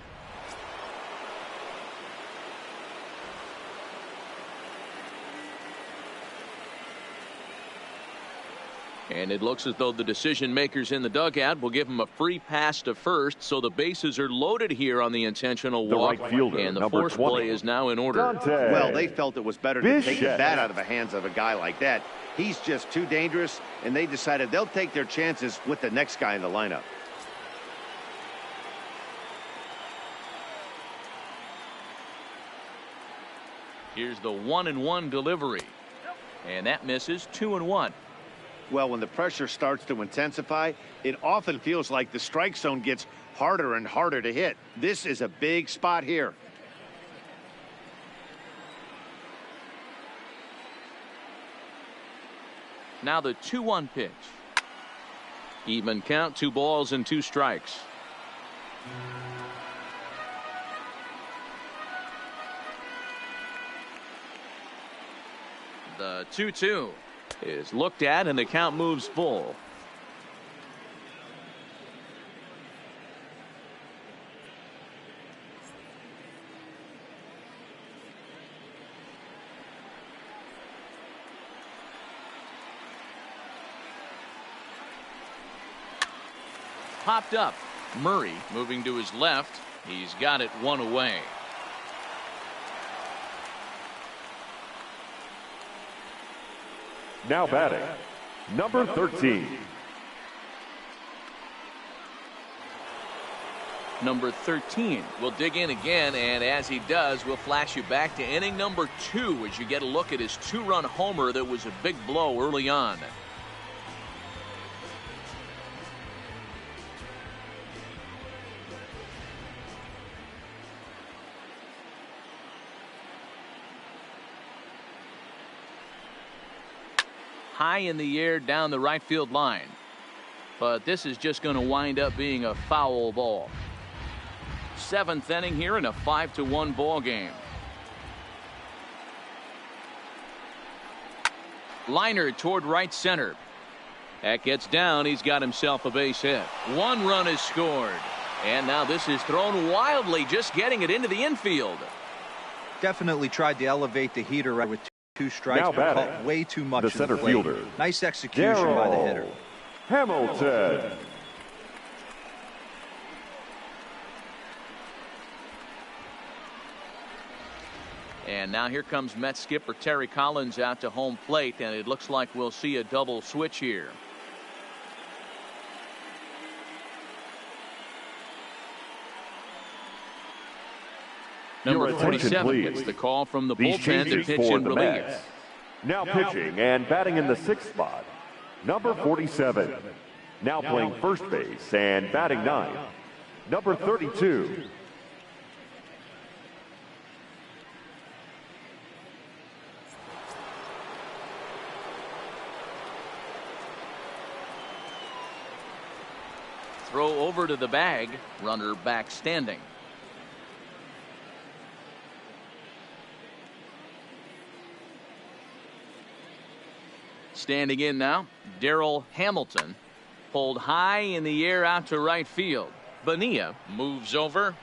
And it looks as though the decision makers in the dugout will give him a free pass to first, so the bases are loaded here on the intentional The walk. right fielder, and the number force 20, play is now in order. Dante. Well, they felt it was better to take the Bichette. bat out of the hands of a guy like that. He's just too dangerous, and they decided they'll take their chances with the next guy in the lineup. Here's the 1-1 delivery. And that misses. 2-1. Well, when the pressure starts to intensify, it often feels like the strike zone gets harder and harder to hit. This is a big spot here. Now the 2-1 pitch. Even count, 2 balls and 2 strikes. The 2-2 is looked at and the count moves full. Popped up. Murray moving to his left. He's got it 1 away. Now batting, number 13. Number 13 will dig in again, and as he does, we'll flash you back to inning number 2 as you get a look at his 2-run homer that was a big blow early on. High in the air down the right field line. But this is just going to wind up being a foul ball. 7th inning here in a 5-1 ball game. Liner toward right center. That gets down. He's got himself a base hit. 1 run is scored. And now this is thrown wildly, just getting it into the infield. Definitely tried to elevate the heater right with 2 strikes, Now but batting, caught way too much the of center the plate. fielder, Nice execution by the hitter. Hamilton. And now here comes Mets skipper Terry Collins out to home plate, and it looks like we'll see a double switch here. Number 47 gets the call from the bullpen to pitch in relief. Now pitching and batting in the 6th spot, number 47. Now playing first base and batting 9th, number 32. Throw over to the bag, runner back standing. Standing in now, Darryl Hamilton, pulled high in the air out to right field. Bonilla moves over,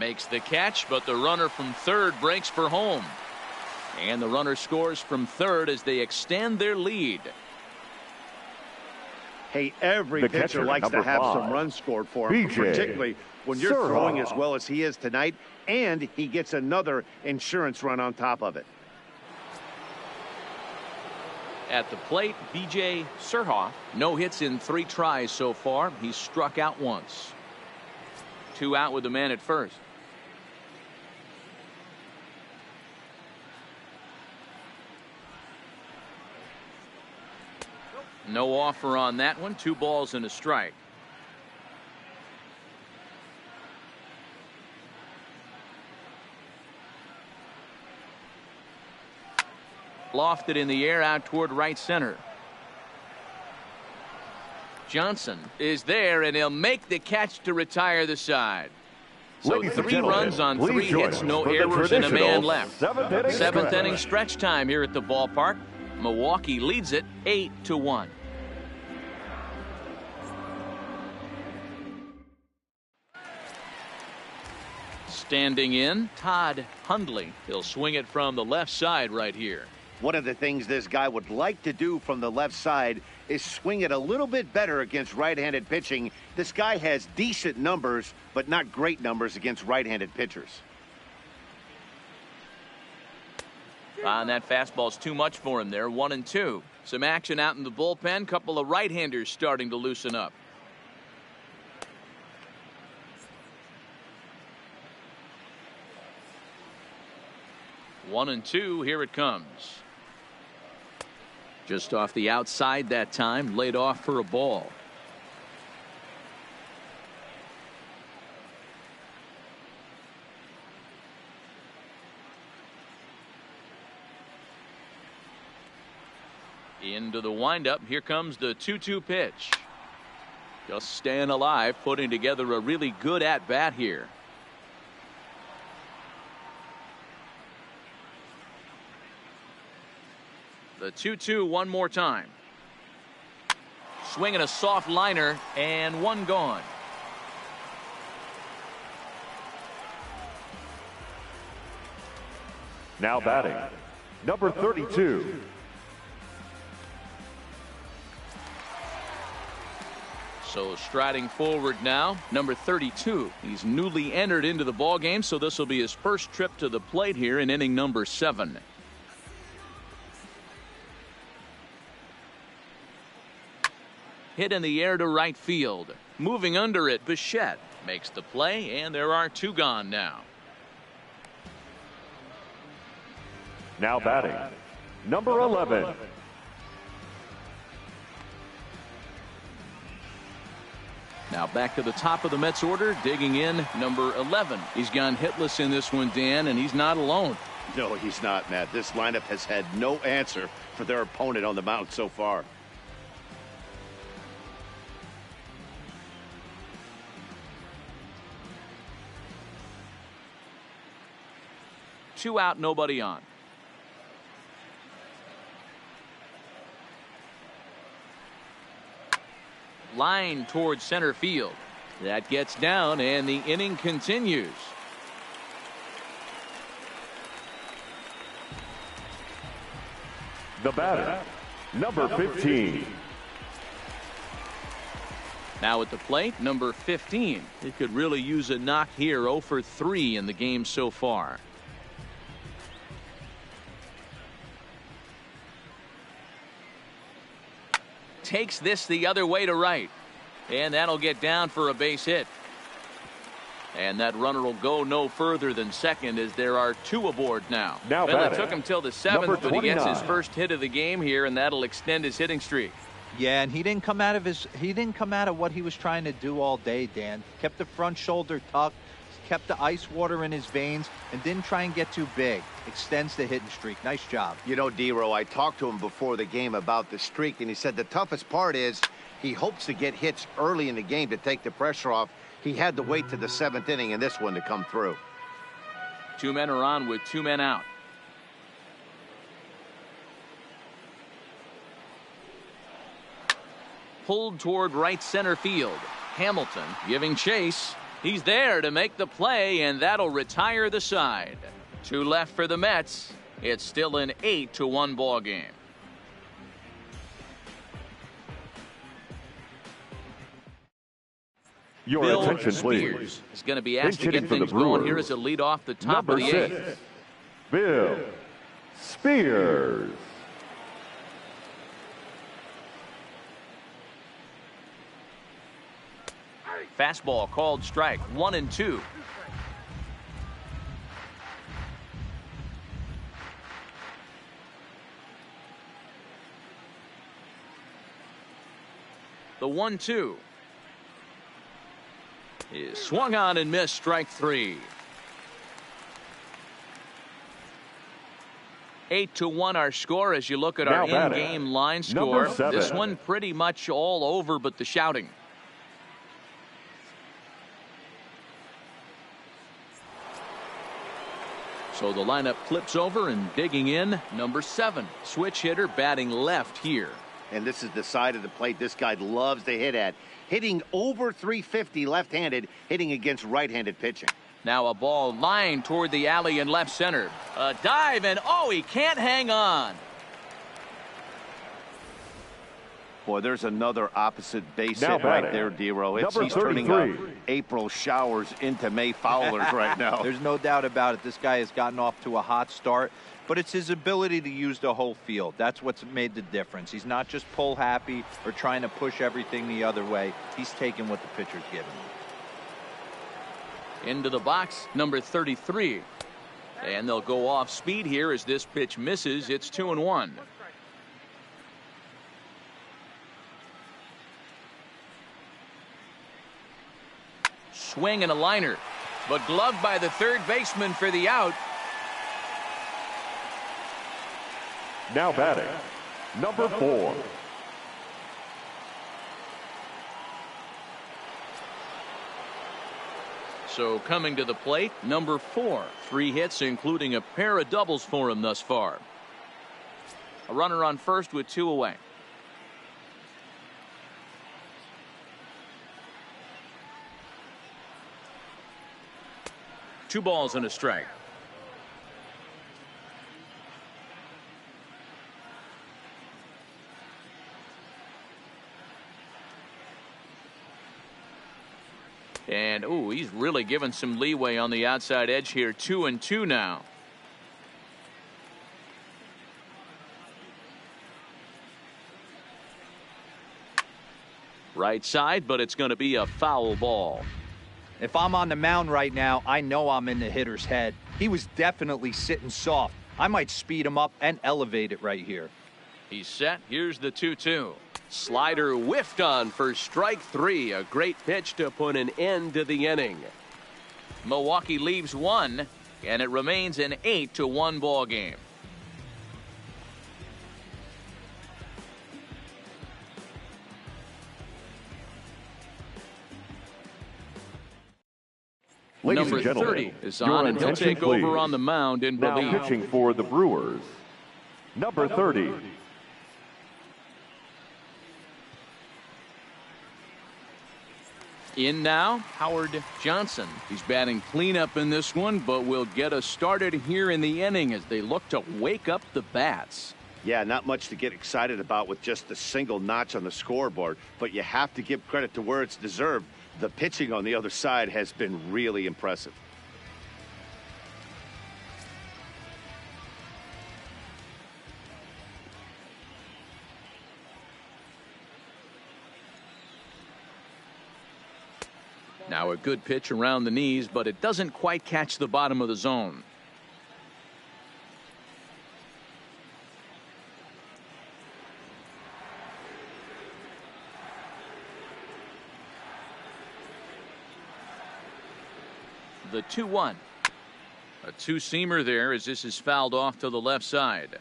makes the catch, but the runner from third breaks for home. And the runner scores from third as they extend their lead. Hey, every pitcher likes to have some runs scored for him, particularly when you're throwing as well as he is tonight, and he gets another insurance run on top of it. At the plate, B.J. Surhoff. No hits in 3 tries so far. He's struck out once. 2 out with the man at first. No offer on that one. 2 balls and a strike. Lofted in the air out toward right center. Johnson is there, and he'll make the catch to retire the side. So 3 runs on 3 hits, no errors, and a man left. 7th inning stretch time here at the ballpark. Milwaukee leads it 8-1. Standing in, Todd Hundley. He'll swing it from the left side right here. One of the things this guy would like to do from the left side is swing it a little bit better against right-handed pitching. This guy has decent numbers, but not great numbers against right-handed pitchers. And that fastball's too much for him there. 1-2. Some action out in the bullpen. Couple of right-handers starting to loosen up. One and two. Here it comes. Just off the outside that time. Laid off for a ball. Into the windup. Here comes the 2-2 pitch. Just staying alive, putting together a really good at-bat here. The 2-2 one more time. Swinging a soft liner, and one gone. Now batting, number 32. So striding forward now, number 32. He's newly entered into the ball game, so this will be his first trip to the plate here in inning number 7. Hit in the air to right field. Moving under it, Bichette makes the play, and there are 2 gone now. Now batting, number 11. Now back to the top of the Mets order, digging in, number 11. He's gone hitless in this one, Dan, and he's not alone. No, he's not, Matt. This lineup has had no answer for their opponent on the mound so far. Two out, nobody on. Line towards center field. That gets down, and the inning continues. The batter, number 15. Now at the plate, number 15. He could really use a knock here. 0 for 3 in the game so far. takes this the other way to right. And that'll get down for a base hit. And that runner will go no further than second as there are 2 aboard now. Now Well, it batting, took him till the 7th, but he gets his 29. first hit of the game here, and that'll extend his hitting streak. Yeah, and he didn't come out of what he was trying to do all day, Dan. Kept the front shoulder tucked, kept the ice water in his veins, and didn't try and get too big. Extends the hitting streak. Nice job. You know, D-Row, I talked to him before the game about the streak, and he said the toughest part is he hopes to get hits early in the game to take the pressure off. He had to wait to the 7th inning in this one to come through. 2 men are on with 2 men out. Pulled toward right center field. Hamilton giving chase. He's there to make the play, and that'll retire the side. 2 left for the Mets. It's still an 8-1 ball game. Your Bill attention, Spears please. is going to be asked to Pinch get hitting for the things going here Brewers. as a lead off the top Number of the 6, 8th. Bill Spears. Fastball called strike. 1-2. The 1-2 is swung on and missed. Strike 3. 8-1 our score as you look at our Now batting, in-game line number score. 7. This one pretty much all over but the shouting. So the lineup flips over, and digging in, number 7, switch hitter, batting left here. And this is the side of the plate this guy loves to hit at. Hitting over 350 left-handed, hitting against right-handed pitching. Now a ball lined toward the alley in left center. A dive, and oh, he can't hang on. Boy, there's another opposite base Now hit right batting, there, D-Row. number He's turning 33. April showers into May Fowlers right now. There's no doubt about it. This guy has gotten off to a hot start, but it's his ability to use the whole field. That's what's made the difference. He's not just pull happy or trying to push everything the other way. He's taking what the pitcher's giving him. Into the box, number 33. And they'll go off speed here as this pitch misses. It's 2-1. Swing and a liner, but gloved by the third baseman for the out. Now batting, number 4. So coming to the plate, number 4. 3 hits, including a pair of doubles for him thus far. A runner on first with 2 away. Two balls and a strike. And ooh, he's really given some leeway on the outside edge here. 2-2 now. Right side, but it's going to be a foul ball. If I'm on the mound right now, I know I'm in the hitter's head. He was definitely sitting soft. I might speed him up and elevate it right here. He's set. Here's the 2-2. Slider whiffed on for strike 3. A great pitch to put an end to the inning. Milwaukee leaves 1, and it remains an 8-1 ball game. Ladies Number and gentlemen, 30 is your on, and he'll attention, take over please. on the mound in Now relief. pitching for the Brewers, number 30. In now, Howard Johnson. He's batting cleanup in this one, but will get us started here in the inning as they look to wake up the bats. Yeah, not much to get excited about with just a single notch on the scoreboard, but you have to give credit to where it's deserved. The pitching on the other side has been really impressive. Now a good pitch around the knees, but it doesn't quite catch the bottom of the zone. The 2-1. A two-seamer there as this is fouled off to the left side.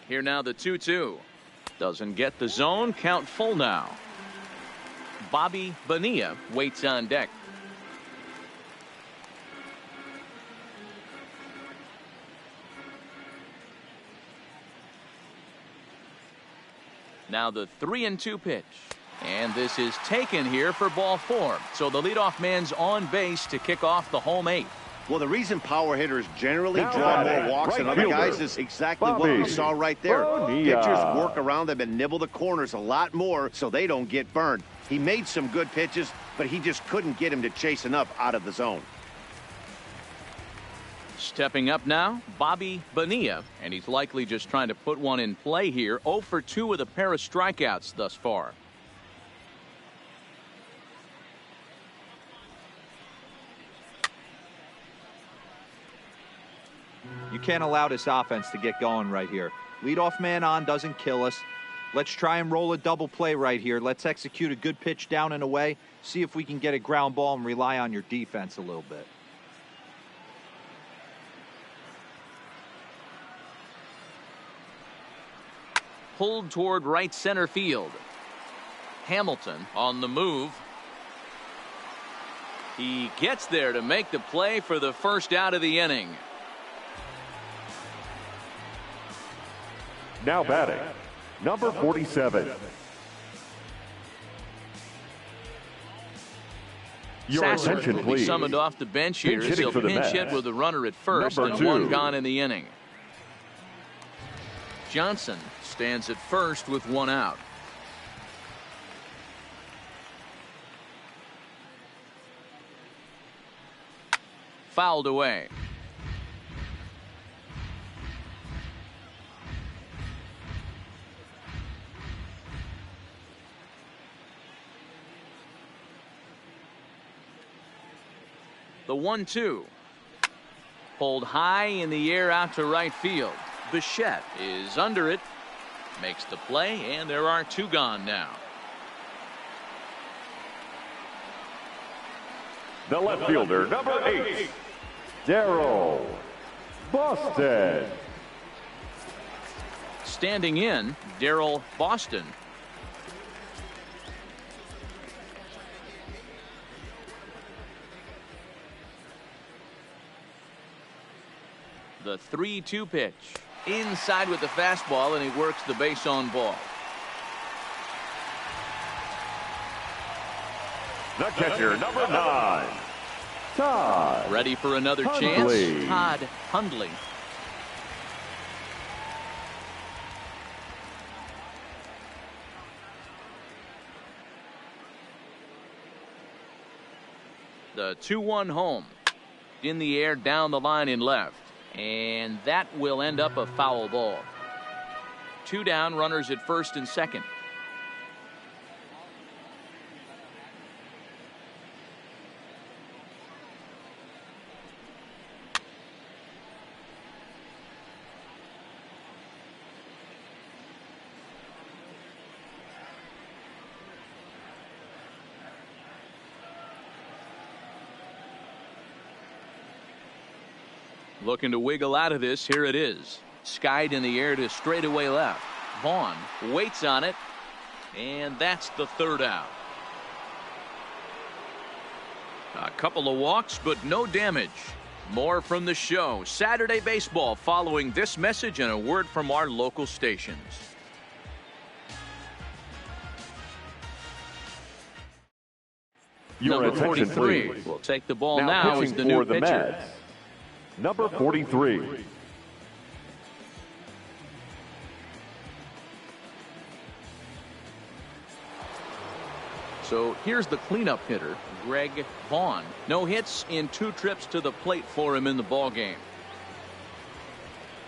Here now the 2-2. Doesn't get the zone. Count full now. Bobby Bonilla waits on deck. Now the 3-2 pitch. And this is taken here for ball 4. So the leadoff man's on base to kick off the home 8th. Well, the reason power hitters generally Now draw batting, more walks right than other fielder, guys is exactly what Bobby we saw right there. Bonilla. Pitchers work around them and nibble the corners a lot more so they don't get burned. He made some good pitches, but he just couldn't get him to chase enough out of the zone. Stepping up now, Bobby Bonilla, and he's likely just trying to put one in play here. 0 for 2 with a pair of strikeouts thus far. You can't allow this offense to get going right here. Leadoff man on doesn't kill us. Let's try and roll a double play right here. Let's execute a good pitch down and away. See if we can get a ground ball and rely on your defense a little bit. Pulled toward right center field. Hamilton on the move. He gets there to make the play for the first out of the inning. Now batting, number 47. Your Sasser attention, will be please. summoned off the bench here Pinch as he'll hitting for the pinch hit Mets. with a runner at first Number and 2. 1 gone in the inning. Johnson stands at first with 1 out. Fouled away. The 1-2. Pulled high in the air out to right field. Bichette is under it. Makes the play, and there are 2 gone now. The left fielder, number 8, Daryl Boston. Standing in, Daryl Boston. The 3-2 pitch. Inside with the fastball, and he works the base on ball. The catcher, number 9, Todd Ready for another Hundley. chance. Todd Hundley. The 2-1 home. In the air, down the line in left. And that will end up a foul ball. 2 down, runners at first and second. Looking to wiggle out of this. Here it is. Skied in the air to straightaway left. Vaughn waits on it. And that's the 3rd out. A couple of walks, but no damage. More from the show. Saturday Baseball following this message and a word from our local stations. Your Number attention, 43 please. will take the ball now pitching as the for new the pitcher. Mets, number 43. So here's the cleanup hitter, Greg Vaughn. No hits in 2 trips to the plate for him in the ball game.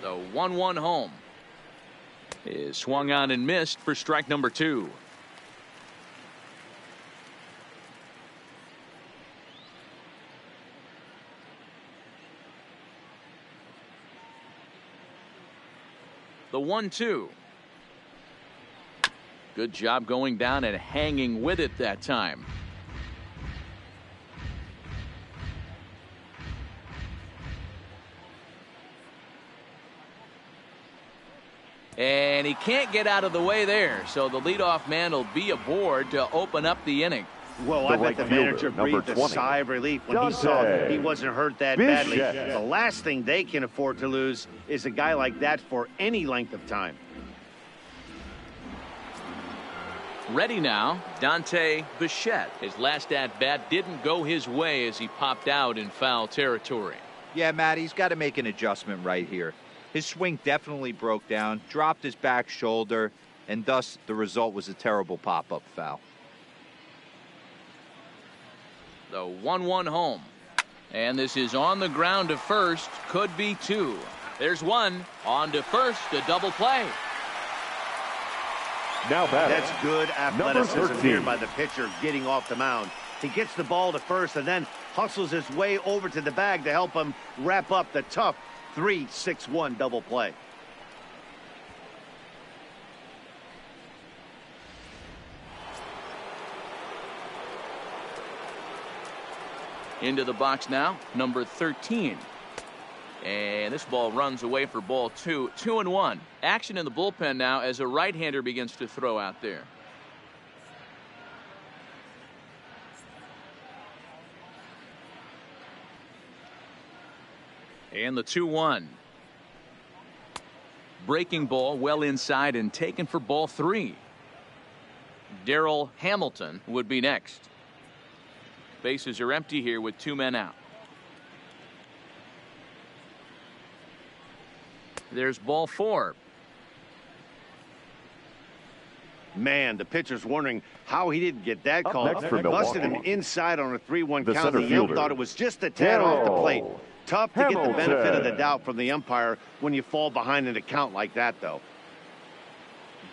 The 1-1 home is swung on and missed for strike number 2. The 1-2. Good job going down and hanging with it that time. And he can't get out of the way there, so the leadoff man will be aboard to open up the inning. Well, I bet the manager breathed a sigh of relief when he saw he wasn't hurt that badly. The last thing they can afford to lose is a guy like that for any length of time. Ready now, Dante Bichette. His last at-bat didn't go his way as he popped out in foul territory. Yeah, Matt, he's got to make an adjustment right here. His swing definitely broke down, dropped his back shoulder, and thus the result was a terrible pop-up foul. The 1-1 home. And this is on the ground to first. Could be 2. There's 1. On to first. A double play. Now batting. That's good athleticism here by the pitcher getting off the mound. He gets the ball to first and then hustles his way over to the bag to help him wrap up the tough 3-6-1 double play. Into the box now, number 13. And this ball runs away for ball 2. 2-1. Action in the bullpen now as a right-hander begins to throw out there. And the 2-1. Breaking ball well inside and taken for ball 3. Darryl Hamilton would be next. Bases are empty here with 2 men out. There's ball 4. Man, the pitcher's wondering how he didn't get that call. Next for Busted him Milwaukee. inside on a 3-1 The count. center The ump fielder, thought it was just a tad off the plate. Darryl Tough to get the benefit of the Hamilton. doubt from the umpire when you fall behind in a count like that, though.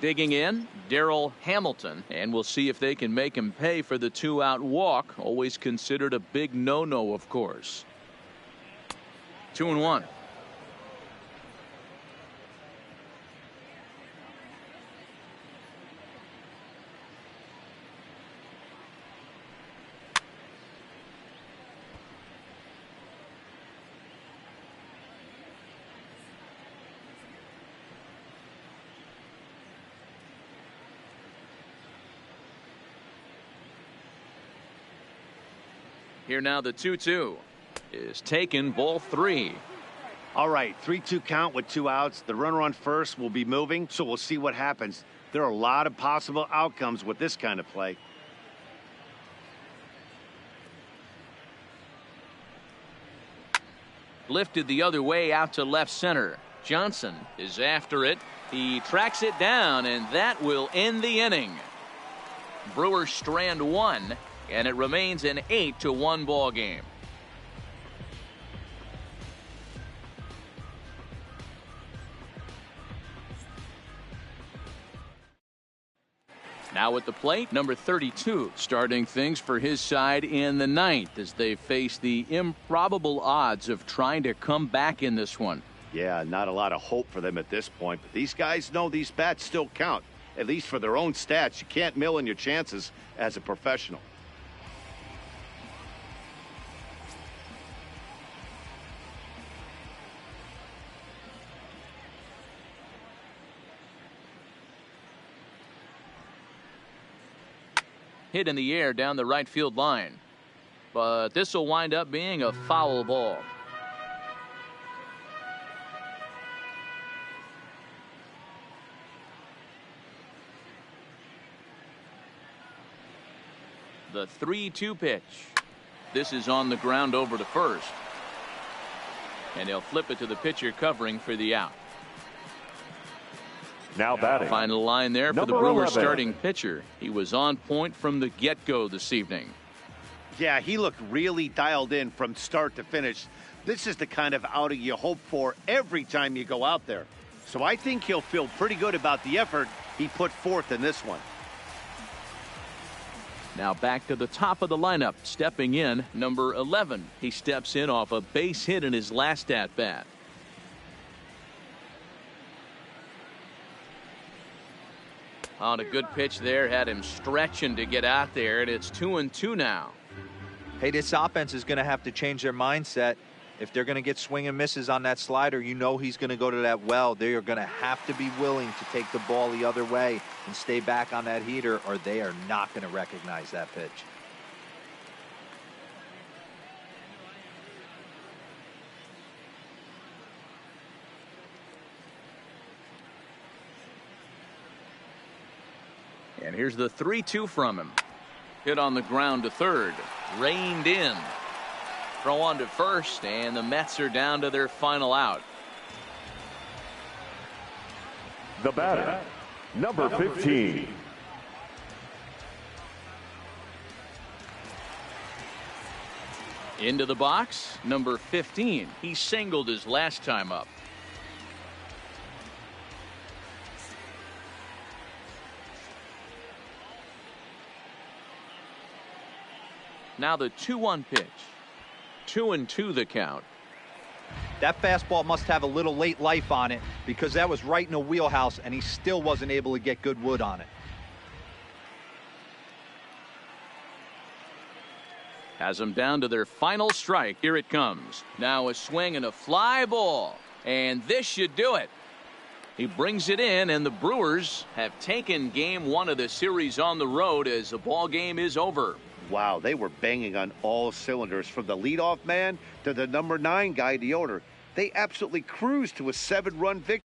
Digging in, Darryl Hamilton, and we'll see if they can make him pay for the 2-out walk. Always considered a big no-no, of course. 2-1. Here now the 2-2 is taken, ball 3. All right, 3-2 count with 2 outs. The runner on first will be moving, so we'll see what happens. There are a lot of possible outcomes with this kind of play. Lifted the other way out to left center. Johnson is after it. He tracks it down, and that will end the inning. Brewers strand 1. And it remains an 8-1 ball game. Now at the plate, number 32, starting things for his side in the 9th as they face the improbable odds of trying to come back in this one. Yeah, not a lot of hope for them at this point, but these guys know these bats still count, at least for their own stats. You can't mill in your chances as a professional. Hit in the air down the right field line. But this will wind up being a foul ball. The 3-2 pitch. This is on the ground over to first. And he'll flip it to the pitcher covering for the out. Now batting. Final line there for the Number Brewers 11. starting pitcher. He was on point from the get-go this evening. Yeah, he looked really dialed in from start to finish. This is the kind of outing you hope for every time you go out there. So I think he'll feel pretty good about the effort he put forth in this one. Now back to the top of the lineup. Stepping in, number 11. He steps in off a base hit in his last at-bat. On a good pitch there, had him stretching to get out there, and it's 2-2 now. Hey, this offense is going to have to change their mindset. If they're going to get swing and misses on that slider, you know he's going to go to that well. They are going to have to be willing to take the ball the other way and stay back on that heater, or they are not going to recognize that pitch. And here's the 3-2 from him. Hit on the ground to third. Reined in. Throw on to first, and the Mets are down to their final out. The batter, number 15. Into the box, number 15. He singled his last time up. Now the 2-1 pitch. 2-2 the count. That fastball must have a little late life on it, because that was right in the wheelhouse and he still wasn't able to get good wood on it. Has them down to their final strike. Here it comes. Now a swing and a fly ball. And this should do it. He brings it in, and the Brewers have taken game one of the series on the road as the ball game is over. Wow, they were banging on all cylinders, from the leadoff man to the number 9 guy in the order. They absolutely cruised to a 7-run victory.